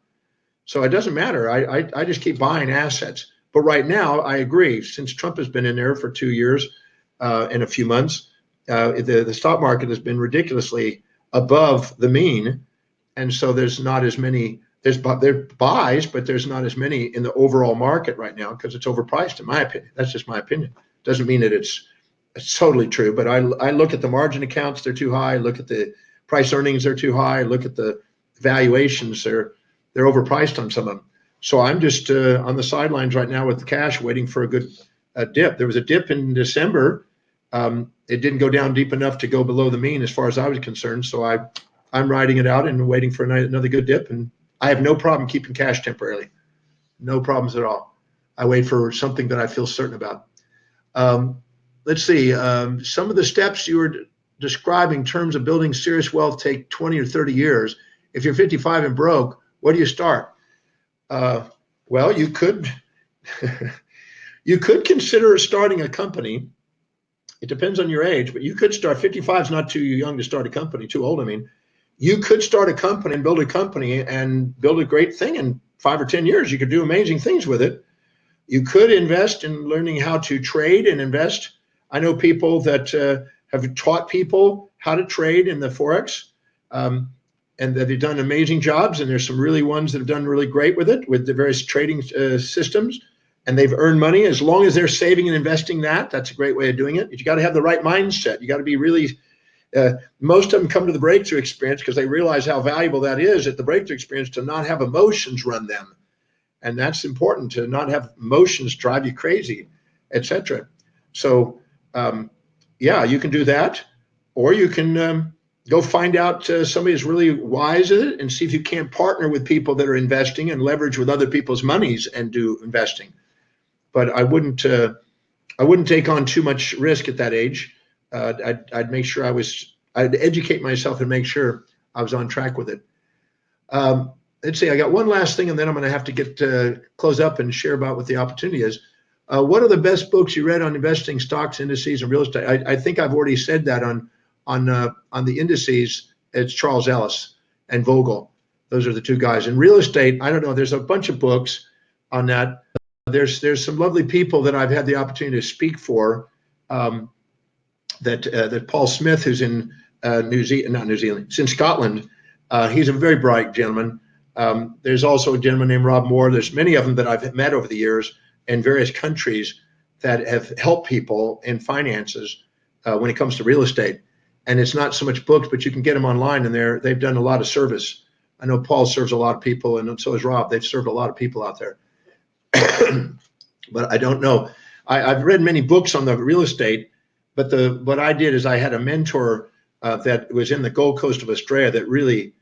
So it doesn't matter. I just keep buying assets. But right now, I agree. Since Trump has been in there for 2 years and a few months, the stock market has been ridiculously above the mean. And so there's not as many There buys, but there's not as many in the overall market right now because it's overpriced, in my opinion. That's just my opinion. Doesn't mean that it's totally true, but I look at the margin accounts, they're too high. Look at the price earnings, they're too high. Look at the valuations, they're overpriced on some of them. So I'm just on the sidelines right now with the cash, waiting for a good dip. There was a dip in December. It didn't go down deep enough to go below the mean as far as I was concerned. So I'm riding it out and waiting for another good dip. And I have no problem keeping cash temporarily. No problems at all. I wait for something that I feel certain about. Let's see. Some of the steps you were describing in terms of building serious wealth take 20 or 30 years. If you're 55 and broke, where do you start? Well, you could you could consider starting a company. It depends on your age, but you could start. 55 is not too young to start a company. Too old, I mean. You could start a company and build a company and build a great thing in 5 or 10 years. You could do amazing things with it. You could invest in learning how to trade and invest. I know people that have taught people how to trade in the Forex, and that they've done amazing jobs. And there's some really ones that have done really great with it, with the various trading systems, and they've earned money. As long as they're saving and investing that's a great way of doing it. But you got to have the right mindset. You got to be really most of them come to the breakthrough experience because they realize how valuable that is at the breakthrough experience, to not have emotions run them. And that's important, to not have emotions drive you crazy, etc. So, yeah, you can do that, or you can go find out somebody who's really wise at it and see if you can't partner with people that are investing and leverage with other people's monies and do investing. But I wouldn't take on too much risk at that age. I'd make sure I'd educate myself and make sure I was on track with it. Let's see, I got one last thing, and then I'm going to have to get close up and share about what the opportunity is. What are the best books you read on investing, stocks, indices, and real estate? I think I've already said that on the indices. It's Charles Ellis and Vogel. Those are the two guys. In real estate, I don't know. There's a bunch of books on that. There's some lovely people that I've had the opportunity to speak for. That Paul Smith, who's in he's in Scotland. He's a very bright gentleman. There's also a gentleman named Rob Moore. There's many of them that I've met over the years in various countries that have helped people in finances when it comes to real estate. And it's not so much books, but you can get them online, and they've done a lot of service. I know Paul serves a lot of people, and so has Rob. They've served a lot of people out there. But I don't know. I've read many books on the real estate. But what I did is I had a mentor that was in the Gold Coast of Australia that really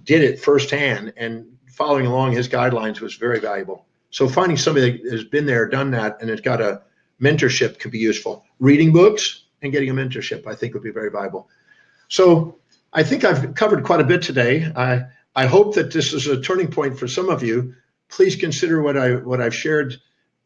did it firsthand, and following along his guidelines was very valuable. So finding somebody that has been there, done that, and has got a mentorship could be useful. Reading books and getting a mentorship, I think, would be very valuable. So I think I've covered quite a bit today. I hope that this is a turning point for some of you. Please consider what I've shared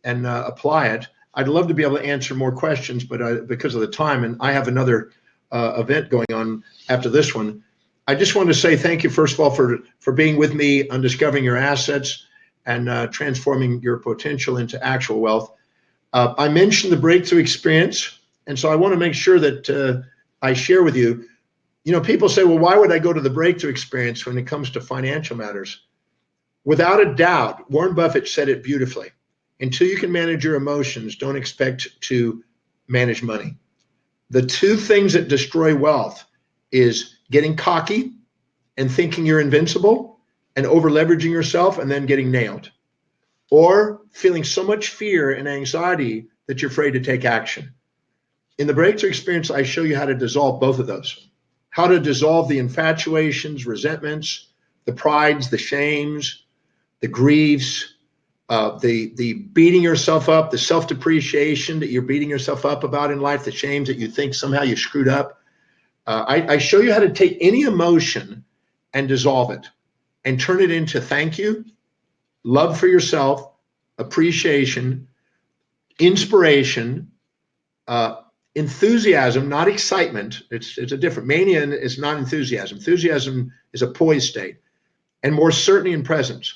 and apply it. I'd love to be able to answer more questions, but because of the time, and I have another event going on after this one, I just want to say thank you, first of all, for being with me on discovering your assets and transforming your potential into actual wealth. I mentioned the breakthrough experience, and so I want to make sure that I share with you. You know, people say, well, why would I go to the breakthrough experience when it comes to financial matters? Without a doubt, Warren Buffett said it beautifully. Until you can manage your emotions, don't expect to manage money. The two things that destroy wealth is getting cocky and thinking you're invincible and over leveraging yourself and then getting nailed, or feeling so much fear and anxiety that you're afraid to take action. In the breakthrough experience, I show you how to dissolve both of those, how to dissolve the infatuations, resentments, the prides, the shames, the griefs, the beating yourself up, the self-depreciation that you're beating yourself up about in life, the shames that you think somehow you screwed up. I show you how to take any emotion and dissolve it and turn it into thank you, love for yourself, appreciation, inspiration, enthusiasm, not excitement. It's a different. Mania is not enthusiasm. Enthusiasm is a poised state, and more certainty and presence.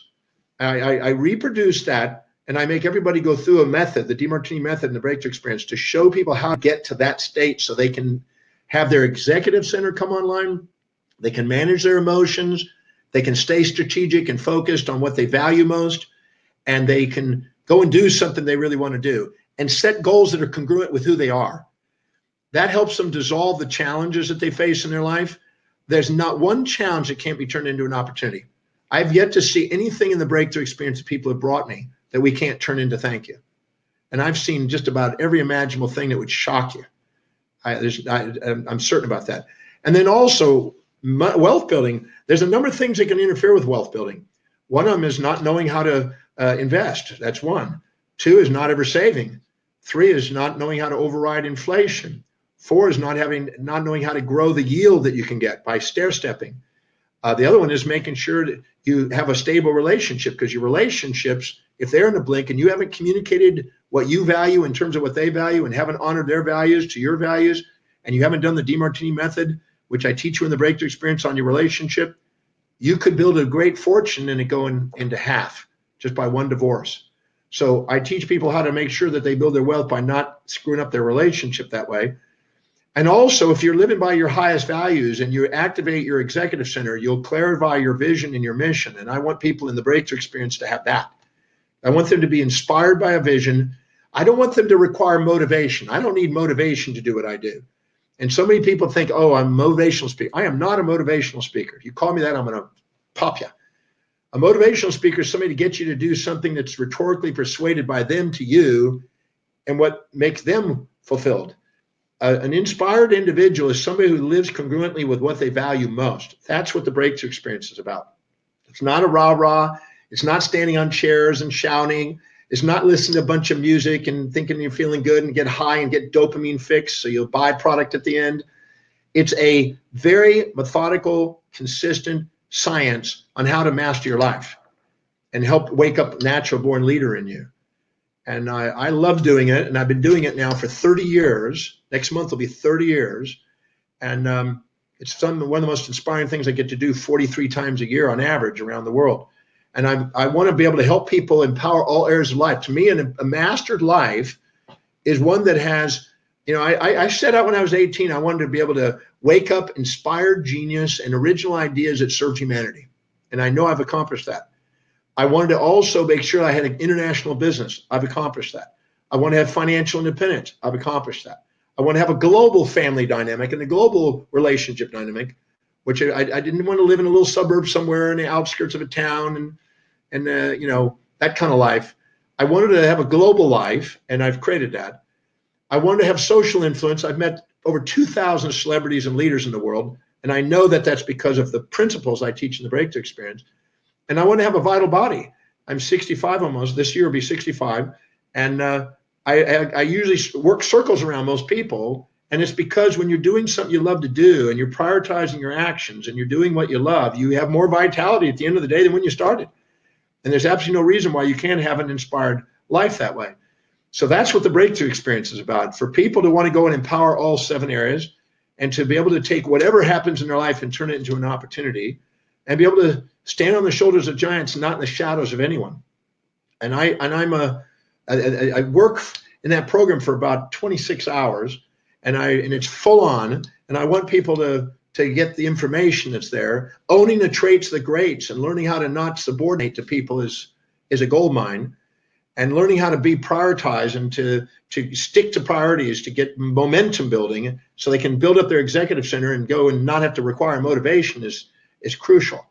I reproduce that, and I make everybody go through a method, the Demartini method in the breakthrough experience, to show people how to get to that state so they can have their executive center come online. They can manage their emotions. They can stay strategic and focused on what they value most, and they can go and do something they really want to do and set goals that are congruent with who they are. That helps them dissolve the challenges that they face in their life. There's not one challenge that can't be turned into an opportunity. I've yet to see anything in the breakthrough experience that people have brought me that we can't turn into thank you. And I've seen just about every imaginable thing that would shock you. I'm certain about that. And then also wealth building, there's a number of things that can interfere with wealth building. One of them is not knowing how to invest. That's one. Two is not ever saving. Three is not knowing how to override inflation. Four is not knowing how to grow the yield that you can get by stair stepping. The other one is making sure that you have a stable relationship, because your relationships, if they're in a blink and you haven't communicated what you value in terms of what they value and haven't honored their values to your values, and you haven't done the Demartini method, which I teach you in the breakthrough experience on your relationship, you could build a great fortune and it going into half just by one divorce. So I teach people how to make sure that they build their wealth by not screwing up their relationship that way. And also, if you're living by your highest values and you activate your executive center, you'll clarify your vision and your mission. And I want people in the breakthrough experience to have that. I want them to be inspired by a vision. I don't want them to require motivation. I don't need motivation to do what I do. And so many people think, oh, I'm a motivational speaker. I am not a motivational speaker. If you call me that, I'm going to pop you. A motivational speaker is somebody to get you to do something that's rhetorically persuaded by them to you and what makes them fulfilled. An inspired individual is somebody who lives congruently with what they value most. That's what the breakthrough experience is about. It's not a rah-rah. It's not standing on chairs and shouting. It's not listening to a bunch of music and thinking you're feeling good and get high and get dopamine fix so you'll buy product at the end. It's a very methodical, consistent science on how to master your life and help wake up a natural born leader in you. And I love doing it, and I've been doing it now for 30 years. Next month will be 30 years. And it's one of the most inspiring things I get to do 43 times a year on average around the world. And I want to be able to help people empower all areas of life. To me, a mastered life is one that has, I set out when I was 18, I wanted to be able to wake up inspired genius and original ideas that serve humanity. And I know I've accomplished that. I wanted to also make sure I had an international business. I've accomplished that. I want to have financial independence. I've accomplished that. I want to have a global family dynamic and a global relationship dynamic, which I didn't want to live in a little suburb somewhere in the outskirts of a town and that kind of life. I wanted to have a global life, and I've created that. I wanted to have social influence. I've met over 2,000 celebrities and leaders in the world, and I know that that's because of the principles I teach in the breakthrough experience. And I want to have a vital body. I'm 65 almost. This year will be 65. And I usually work circles around most people. And it's because when you're doing something you love to do and you're prioritizing your actions and you're doing what you love, you have more vitality at the end of the day than when you started. And there's absolutely no reason why you can't have an inspired life that way. So that's what the breakthrough experience is about. For people to want to go and empower all 7 areas and to be able to take whatever happens in their life and turn it into an opportunity and be able to stand on the shoulders of giants, not in the shadows of anyone. And I work in that program for about 26 hours, and it's full on. And I want people to get the information that's there. Owning the traits of the greats and learning how to not subordinate to people is a gold mine. And learning how to be prioritized and to stick to priorities to get momentum building so they can build up their executive center and go and not have to require motivation is crucial.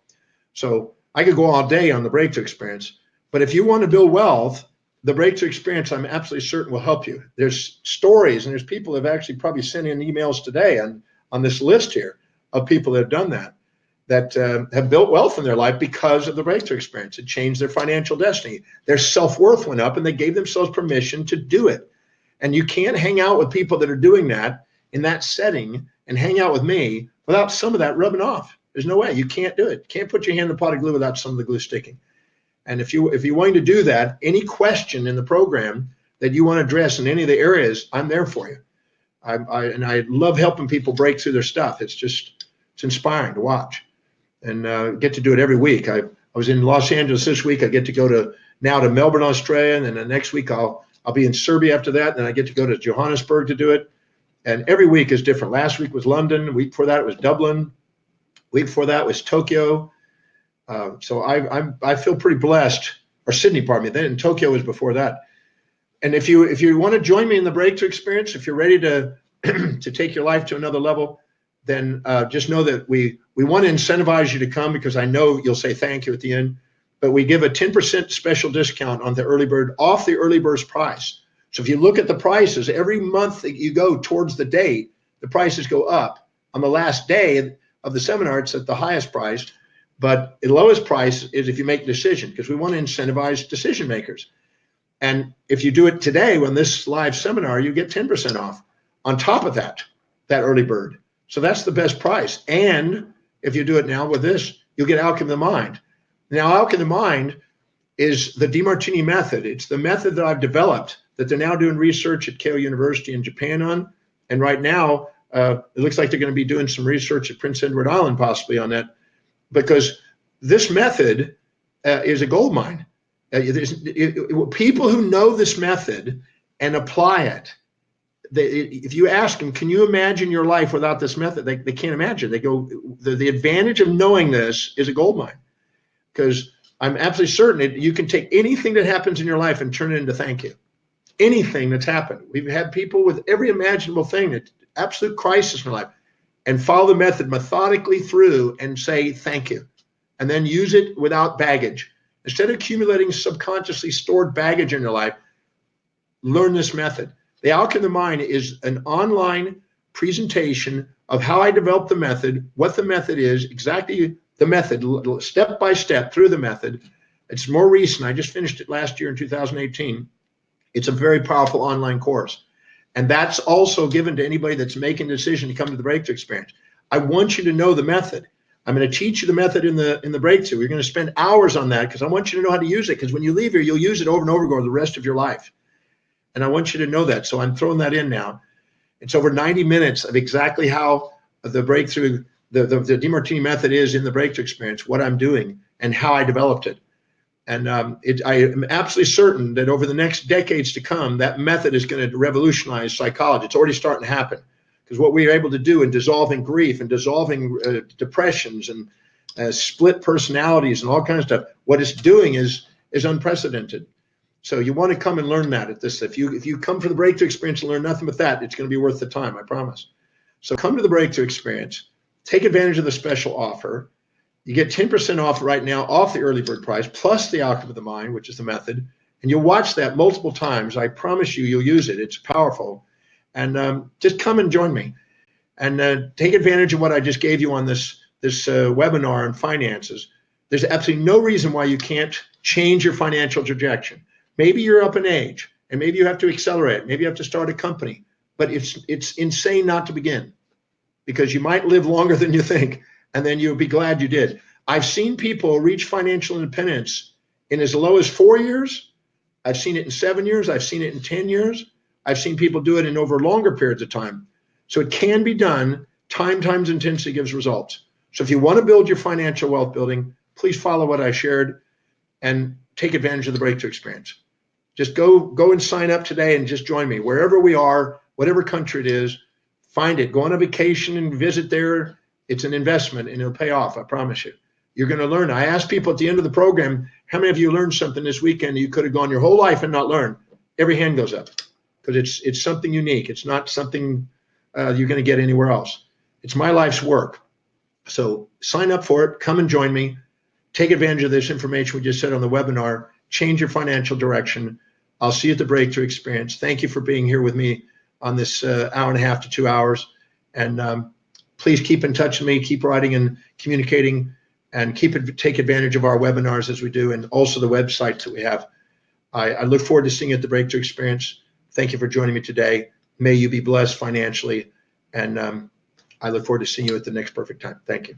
So I could go all day on the breakthrough experience, but if you want to build wealth, the breakthrough experience, I'm absolutely certain will help you. There's stories, and there's people that have actually probably sent in emails today on this list here of people that have done that have built wealth in their life because of the breakthrough experience. It changed their financial destiny. Their self-worth went up, and they gave themselves permission to do it. And you can't hang out with people that are doing that in that setting and hang out with me without some of that rubbing off. There's no way. You can't do it. You can't put your hand in a pot of glue without some of the glue sticking. And if you're wanting to do that, any question in the program that you want to address in any of the areas, I'm there for you. I love helping people break through their stuff. It's inspiring to watch, and get to do it every week. I was in Los Angeles this week. I get to go to Melbourne, Australia, and then the next week I'll be in Serbia after that. And then I get to go to Johannesburg to do it. And every week is different. Last week was London. The week before that it was Dublin. Week before that was Tokyo. So I feel pretty blessed. Or Sydney, pardon me. Then Tokyo was before that. And if you want to join me in the breakthrough experience, if you're ready to to take your life to another level, then just know that we want to incentivize you to come, because I know you'll say thank you at the end. But we give a 10% special discount on the early bird, off the early bird's price. So if you look at the prices, every month that you go towards the date, the prices go up. On the last day of the seminar, it's at the highest price, but the lowest price is if you make a decision, because we want to incentivize decision makers. And if you do it today, when this live seminar, you get 10% off on top of that early bird. So that's the best price. And if you do it now with this, you'll get Alchemy of the Mind. Now, Alchemy of the Mind is the Demartini method. It's the method that I've developed that they're now doing research at Keio University in Japan on. And right now, it looks like they're going to be doing some research at Prince Edward Island possibly on that, because this method is a gold mine. People who know this method and apply it, if you ask them, can you imagine your life without this method? They can't imagine. They go, the advantage of knowing this is a gold mine, because I'm absolutely certain that you can take anything that happens in your life and turn it into thank you. Anything that's happened. We've had people with every imaginable thing, that absolute crisis in their life, and follow the method methodically through and say thank you, and then use it without baggage. Instead of accumulating subconsciously stored baggage in your life, learn this method. The Alchemy of the Mind is an online presentation of how I developed the method, what the method is, exactly the method, step by step through the method. It's more recent. I just finished it last year in 2018. It's a very powerful online course. And that's also given to anybody that's making a decision to come to the breakthrough experience. I want you to know the method. I'm going to teach you the method in the breakthrough. We're going to spend hours on that, because I want you to know how to use it, because when you leave here, you'll use it over and over again the rest of your life. And I want you to know that. So I'm throwing that in now. It's over 90 minutes of exactly how the breakthrough, the Demartini method is in the breakthrough experience, what I'm doing and how I developed it. And I am absolutely certain that over the next decades to come, that method is going to revolutionize psychology. It's already starting to happen, because what we are able to do in dissolving grief and dissolving depressions and split personalities and all kinds of stuff, what it's doing is unprecedented. So you want to come and learn that at this. If you come for the breakthrough experience and learn nothing but that, it's going to be worth the time, I promise. So come to the breakthrough experience, take advantage of the special offer. You get 10% off right now off the early bird price, plus the Alchemy of the Mind, which is the method. And you'll watch that multiple times. I promise you, you'll use it. It's powerful. And just come and join me, and take advantage of what I just gave you on this webinar on finances. There's absolutely no reason why you can't change your financial trajectory. Maybe you're up in age, and maybe you have to accelerate. Maybe you have to start a company. But it's insane not to begin, because you might live longer than you think, and then you'll be glad you did. I've seen people reach financial independence in as low as 4 years. I've seen it in 7 years. I've seen it in 10 years. I've seen people do it in over longer periods of time. So it can be done. Time times intensity gives results. So if you want to build your financial wealth building, please follow what I shared and take advantage of the breakthrough experience. Just go and sign up today and just join me wherever we are, whatever country it is. Find it. Go on a vacation and visit there. It's an investment, and it'll pay off. I promise you. You're going to learn. I ask people at the end of the program, how many of you learned something this weekend you could have gone your whole life and not learned? Every hand goes up, because it's something unique. It's not something you're going to get anywhere else. It's my life's work. So sign up for it. Come and join me. Take advantage of this information we just said on the webinar. Change your financial direction. I'll see you at the breakthrough experience. Thank you for being here with me on this hour and a half to 2 hours. And please keep in touch with me. Keep writing and communicating, and take advantage of our webinars as we do, and also the websites that we have. I look forward to seeing you at the breakthrough experience. Thank you for joining me today. May you be blessed financially. And I look forward to seeing you at the next perfect time. Thank you.